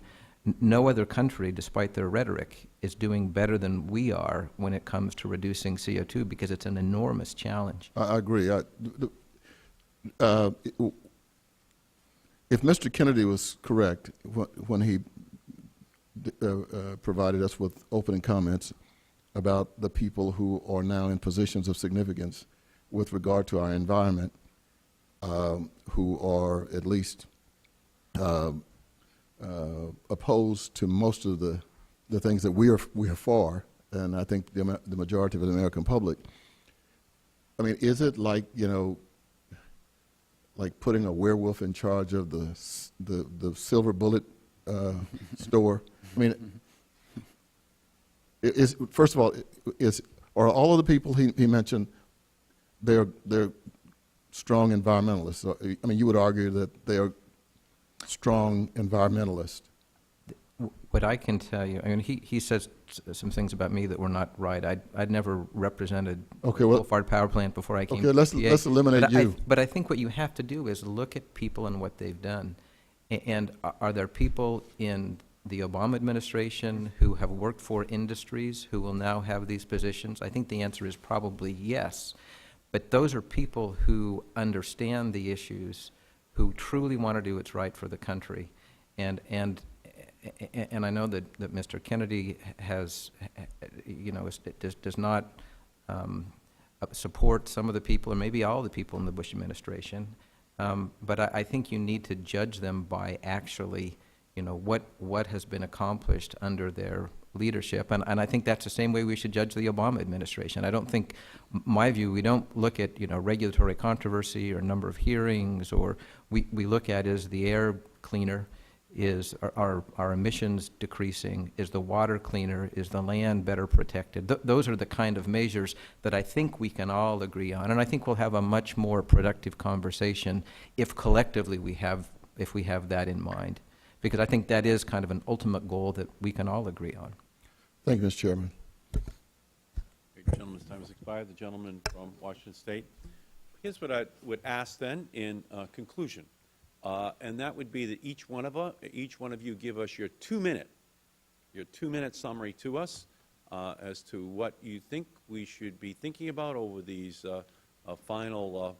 no other country, despite their rhetoric, is doing better than we are when it comes to reducing CO2 because it's an enormous challenge. I agree. If Mr. Kennedy was correct when he provided us with opening comments about the people who are now in positions of significance with regard to our environment, who are at least opposed to most of the things that we are for, and I think the majority of the American public. I mean, is it like, you know, like putting a werewolf in charge of the silver bullet store? I mean, first of all, are all of the people he mentioned, they're strong environmentalists? I mean, you would argue that they are strong environmentalists. What I can tell you, I mean, he says some things about me that were not right. I'd never represented a coal-fired power plant before I came to let's eliminate you. But I think what you have to do is look at people and what they've done. And are there people in the Obama administration who have worked for industries who will now have these positions? I think the answer is probably yes. But those are people who understand the issues, who truly want to do what's right for the country. And I know that Mr. Kennedy has, you know, does not support some of the people, or maybe all the people in the Bush administration. But I think you need to judge them by actually, you know, what has been accomplished under their leadership. And I think that's the same way we should judge the Obama administration. I don't think, my view, we don't look at, you know, regulatory controversy or number of hearings, or we look at, is the air cleaner? Are our emissions decreasing? Is the water cleaner? Is the land better protected? Those are the kind of measures that I think we can all agree on. And I think we'll have a much more productive conversation if collectively if we have that in mind. Because I think that is kind of an ultimate goal that we can all agree on. Thank you, Mr. Chairman. The gentleman's time has expired. The gentleman from Washington State. Here's what I would ask then in conclusion. And that would be that each one of you give us your 2-minute summary to us as to what you think we should be thinking about over these final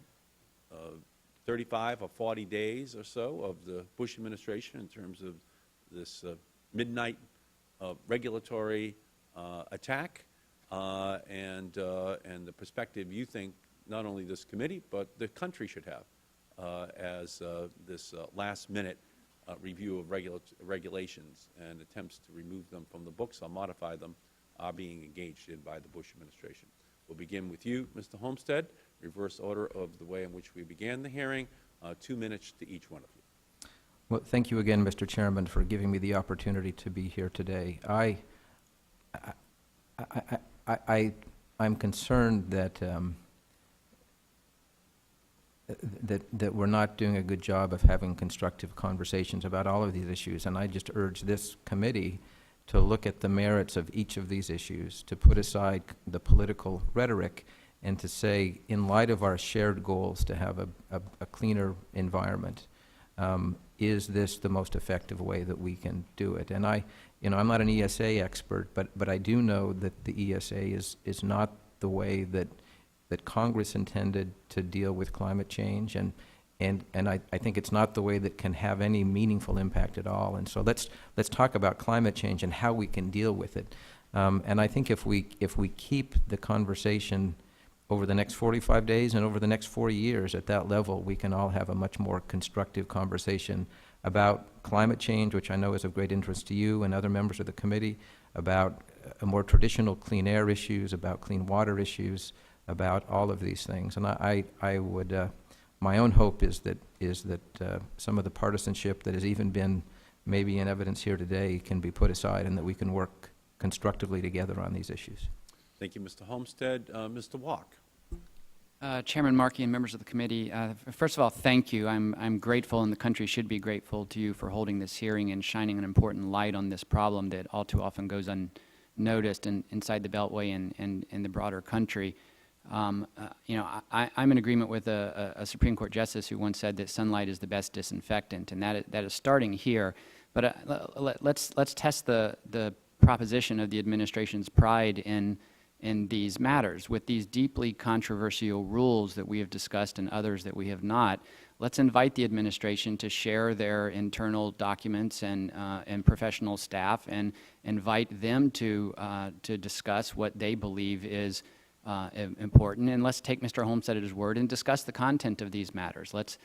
35 or 40 days or so of the Bush administration in terms of this midnight regulatory attack and the perspective you think not only this committee but the country should have as this last-minute review of regulations and attempts to remove them from the books or modify them are being engaged in by the Bush administration. We'll begin with you, Mr. Homestead, reverse order of the way in which we began the hearing, 2 minutes to each one of you. Well, thank you again, Mr. Chairman, for giving me the opportunity to be here today. I'm concerned that that we're not doing a good job of having constructive conversations about all of these issues, and I just urge this committee to look at the merits of each of these issues, to put aside the political rhetoric, and to say, in light of our shared goals to have a cleaner environment, is this the most effective way that we can do it? And I'm not an ESA expert, but I do know that the ESA is not the way that that Congress intended to deal with climate change, and I think it's not the way that can have any meaningful impact at all. And so let's talk about climate change and how we can deal with it. And I think if we keep the conversation over the next 45 days and over the next 4 years at that level, we can all have a much more constructive conversation about climate change, which I know is of great interest to you and other members of the committee, about more traditional clean air issues, about clean water issues, about all of these things. And I would, my own hope is that some of the partisanship that has even been maybe in evidence here today can be put aside, and that we can work constructively together on these issues. Thank you, Mr. Homestead. Mr. Walk. Chairman Markey and members of the committee, first of all, thank you. I'm grateful, and the country should be grateful to you for holding this hearing and shining an important light on this problem that all too often goes unnoticed inside the Beltway and in the broader country. You know, I'm in agreement with a Supreme Court justice who once said that sunlight is the best disinfectant, and that is starting here. But let's test the proposition of the administration's pride in these matters. With these deeply controversial rules that we have discussed and others that we have not, let's invite the administration to share their internal documents and professional staff, and invite them to discuss what they believe is important. And let's take Mr. Homestead at his word and discuss the content of these matters. Let's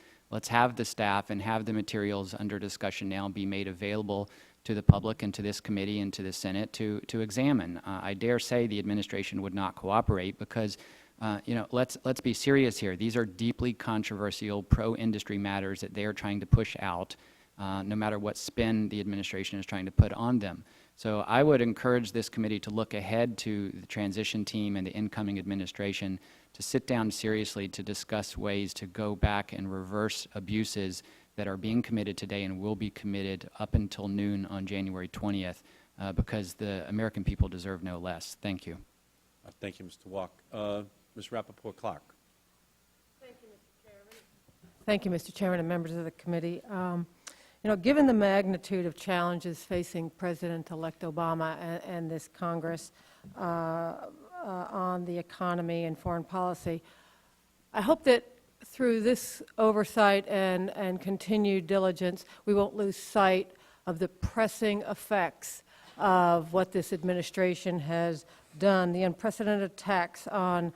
have the staff and have the materials under discussion now be made available to the public and to this committee and to the Senate to examine. I dare say the administration would not cooperate because, you know, let's be serious here. These are deeply controversial pro-industry matters that they are trying to push out, no matter what spin the administration is trying to put on them. So I would encourage this committee to look ahead to the transition team and the incoming administration to sit down seriously to discuss ways to go back and reverse abuses that are being committed today and will be committed up until noon on January 20th, because the American people deserve no less. Thank you. Thank you, Mr. Walk. Ms. Rappaport-Clark. Thank you, Mr. Chairman. Thank you, Mr. Chairman and members of the committee. You know, given the magnitude of challenges facing President-elect Obama and this Congress on the economy and foreign policy, I hope that through this oversight and continued diligence, we won't lose sight of the pressing effects of what this administration has done, the unprecedented attacks on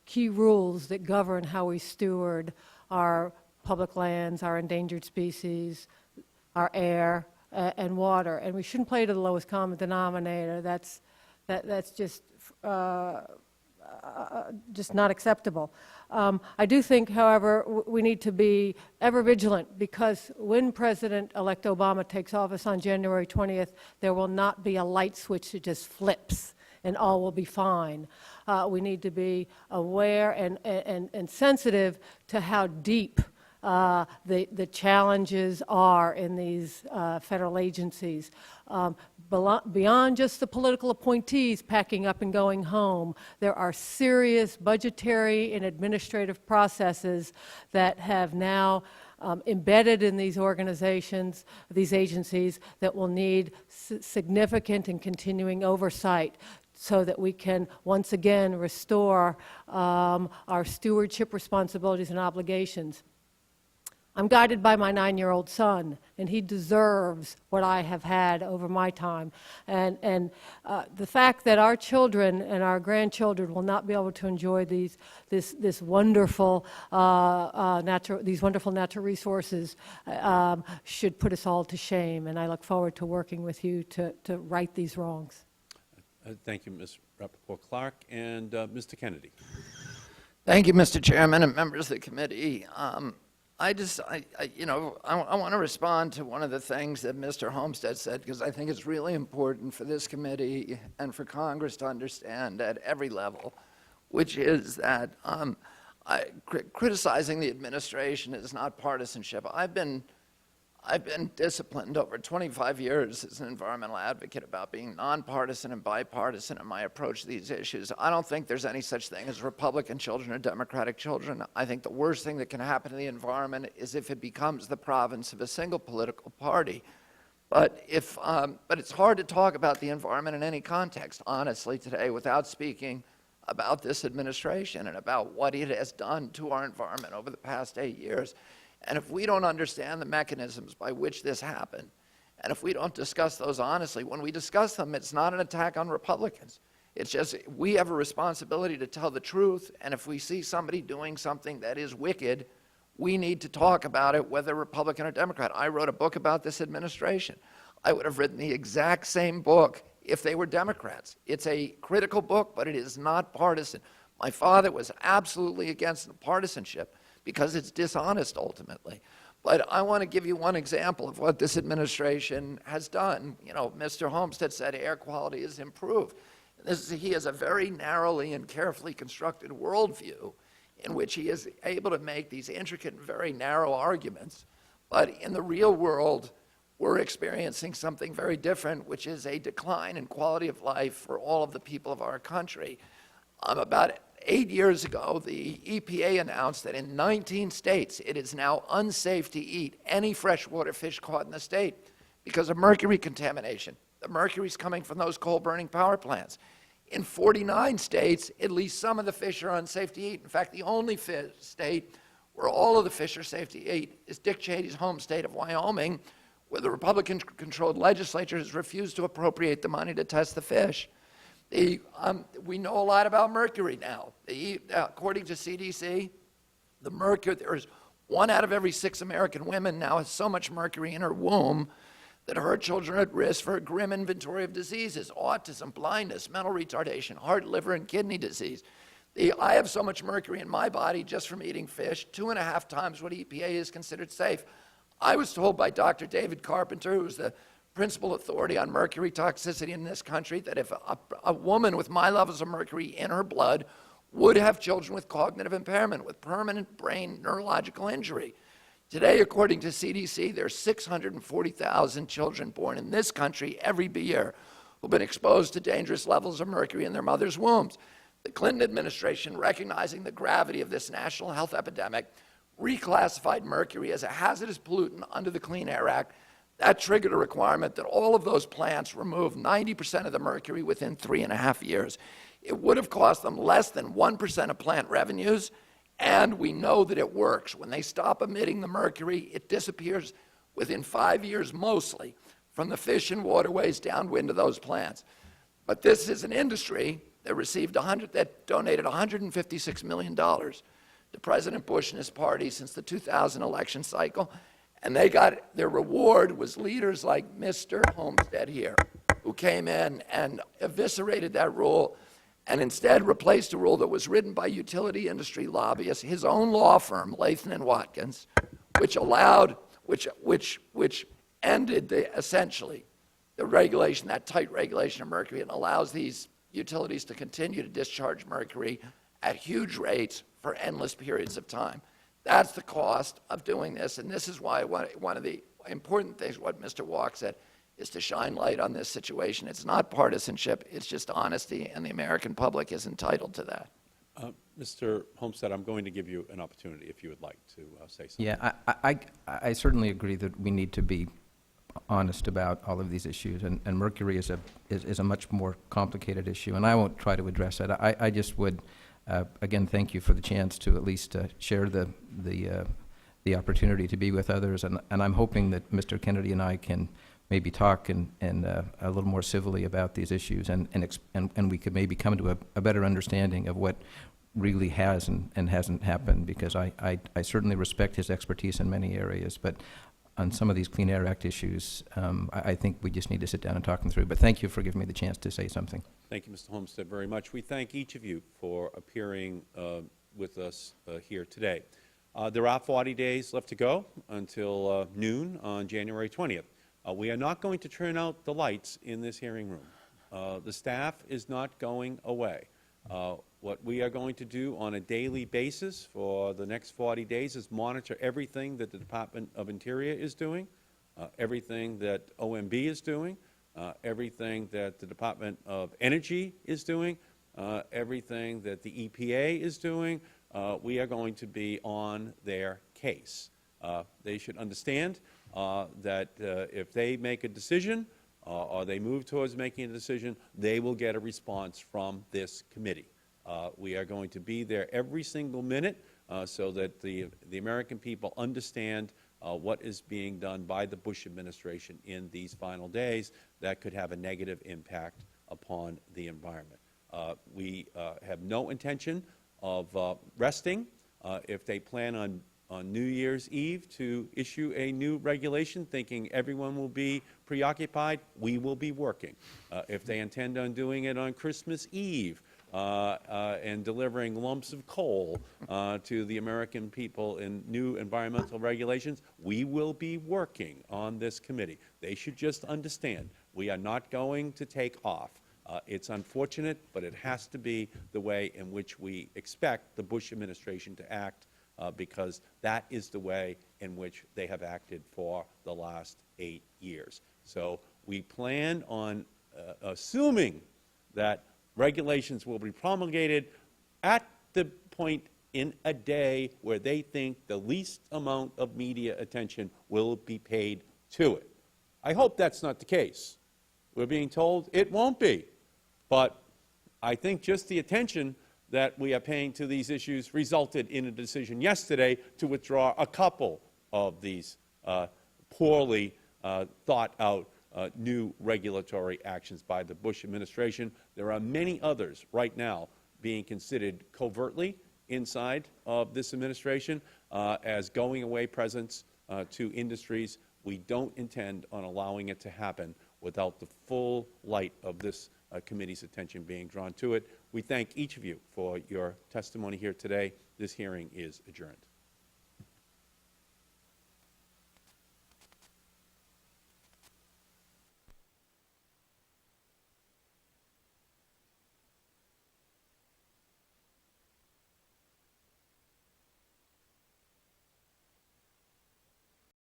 key rules that govern how we steward our public lands, our endangered species, our air, and water. And we shouldn't play to the lowest common denominator. That's just not acceptable. I do think, however, we need to be ever vigilant, because when President-elect Obama takes office on January 20th, there will not be a light switch that just flips and all will be fine. We need to be aware and sensitive to how deep the challenges are in these federal agencies. Beyond just the political appointees packing up and going home, there are serious budgetary and administrative processes that have now embedded in these organizations, these agencies, that will need significant and continuing oversight so that we can once again restore our stewardship responsibilities and obligations. I'm guided by my 9-year-old son, and he deserves what I have had over my time. And the fact that our children and our grandchildren will not be able to enjoy these wonderful natural resources should put us all to shame. And I look forward to working with you to right these wrongs. Thank you, Ms. Rappaport-Clark. And Mr. Kennedy. Thank you, Mr. Chairman and members of the committee. I want to respond to one of the things that Mr. Homestead said, because I think it's really important for this committee and for Congress to understand at every level, which is that criticizing the administration is not partisanship. I've been disciplined over 25 years as an environmental advocate about being nonpartisan and bipartisan in my approach to these issues. I don't think there's any such thing as Republican children or Democratic children. I think the worst thing that can happen to the environment is if it becomes the province of a single political party. But it's hard to talk about the environment in any context, honestly, today, without speaking about this administration and about what it has done to our environment over the past 8 years. And if we don't understand the mechanisms by which this happened, and if we don't discuss those honestly, when we discuss them, it's not an attack on Republicans. It's just we have a responsibility to tell the truth, and if we see somebody doing something that is wicked, we need to talk about it, whether Republican or Democrat. I wrote a book about this administration. I would have written the exact same book if they were Democrats. It's a critical book, but it is not partisan. My father was absolutely against partisanship because it's dishonest ultimately. But I want to give you one example of what this administration has done. You know, Mr. Homestead said air quality is improved. He has a very narrowly and carefully constructed worldview in which he is able to make these intricate and very narrow arguments. But in the real world, we're experiencing something very different, which is a decline in quality of life for all of the people of our country. About 8 years ago, the EPA announced that in 19 states, it is now unsafe to eat any freshwater fish caught in the state because of mercury contamination. The mercury is coming from those coal-burning power plants. In 49 states, at least some of the fish are unsafe to eat. In fact, the only state where all of the fish are safe to eat is Dick Cheney's home state of Wyoming, where the Republican-controlled legislature has refused to appropriate the money to test the fish. We know a lot about mercury now. According to CDC, there's 1 out of every 6 American women now has so much mercury in her womb that her children are at risk for a grim inventory of diseases: autism, blindness, mental retardation, heart, liver, and kidney disease. I have so much mercury in my body just from eating fish, 2.5 times what EPA is considered safe. I was told by Dr. David Carpenter, who's the principal authority on mercury toxicity in this country, that if a woman with my levels of mercury in her blood would have children with cognitive impairment, with permanent brain neurological injury. Today, according to CDC, there's 640,000 children born in this country every year who've been exposed to dangerous levels of mercury in their mother's wombs. The Clinton administration, recognizing the gravity of this national health epidemic, reclassified mercury as a hazardous pollutant under the Clean Air Act. That triggered a requirement that all of those plants remove 90% of the mercury within 3.5 years. It would have cost them less than 1% of plant revenues, and we know that it works. When they stop emitting the mercury, it disappears within 5 years mostly from the fish and waterways downwind of those plants. But this is an industry that that donated $156 million to President Bush and his party since the 2000 election cycle, and their reward was leaders like Mr. Homestead here, who came in and eviscerated that rule and instead replaced a rule that was written by utility industry lobbyists, his own law firm, Latham and Watkins, which ended essentially the regulation, that tight regulation of mercury, and allows these utilities to continue to discharge mercury at huge rates for endless periods of time. That's the cost of doing this, and this is why one of the important things, what Mr. Walk said, is to shine light on this situation. It's not partisanship, it's just honesty, and the American public is entitled to that. Mr. Homestead, I'm going to give you an opportunity if you would like to say something. Yeah, I certainly agree that we need to be honest about all of these issues, and mercury is a much more complicated issue, and I won't try to address that. I just would, again, thank you for the chance to at least share the opportunity to be with others, and I'm hoping that Mr. Kennedy and I can maybe talk and a little more civilly about these issues, and we could maybe come to a better understanding of what really has and hasn't happened, because I certainly respect his expertise in many areas, but on some of these Clean Air Act issues, I think we just need to sit down and talk them through. But thank you for giving me the chance to say something. Thank you, Mr. Homestead, very much. We thank each of you for appearing with us here today. There are 40 days left to go until noon on January 20th. We are not going to turn out the lights in this hearing room. The staff is not going away. What we are going to do on a daily basis for the next 40 days is monitor everything that the Department of Interior is doing, everything that OMB is doing, everything that the Department of Energy is doing, everything that the EPA is doing. We are going to be on their case. They should understand that if they make a decision or they move towards making a decision, they will get a response from this committee. We are going to be there every single minute so that the American people understand what is being done by the Bush administration in these final days that could have a negative impact upon the environment. We have no intention of resting. If they plan on New Year's Eve to issue a new regulation thinking everyone will be preoccupied, we will be working. If they intend on doing it on Christmas Eve and delivering lumps of coal to the American people in new environmental regulations, we will be working on this committee. They should just understand we are not going to take off. It's unfortunate, but it has to be the way in which we expect the Bush administration to act because that is the way in which they have acted for the last 8 years. So we plan on assuming that regulations will be promulgated at the point in a day where they think the least amount of media attention will be paid to it. I hope that's not the case. We're being told it won't be. But I think just the attention that we are paying to these issues resulted in a decision yesterday to withdraw a couple of these poorly thought out new regulatory actions by the Bush administration. There are many others right now being considered covertly inside of this administration as going away presents to industries. We don't intend on allowing it to happen without the full light of this committee's attention being drawn to it. We thank each of you for your testimony here today. This hearing is adjourned.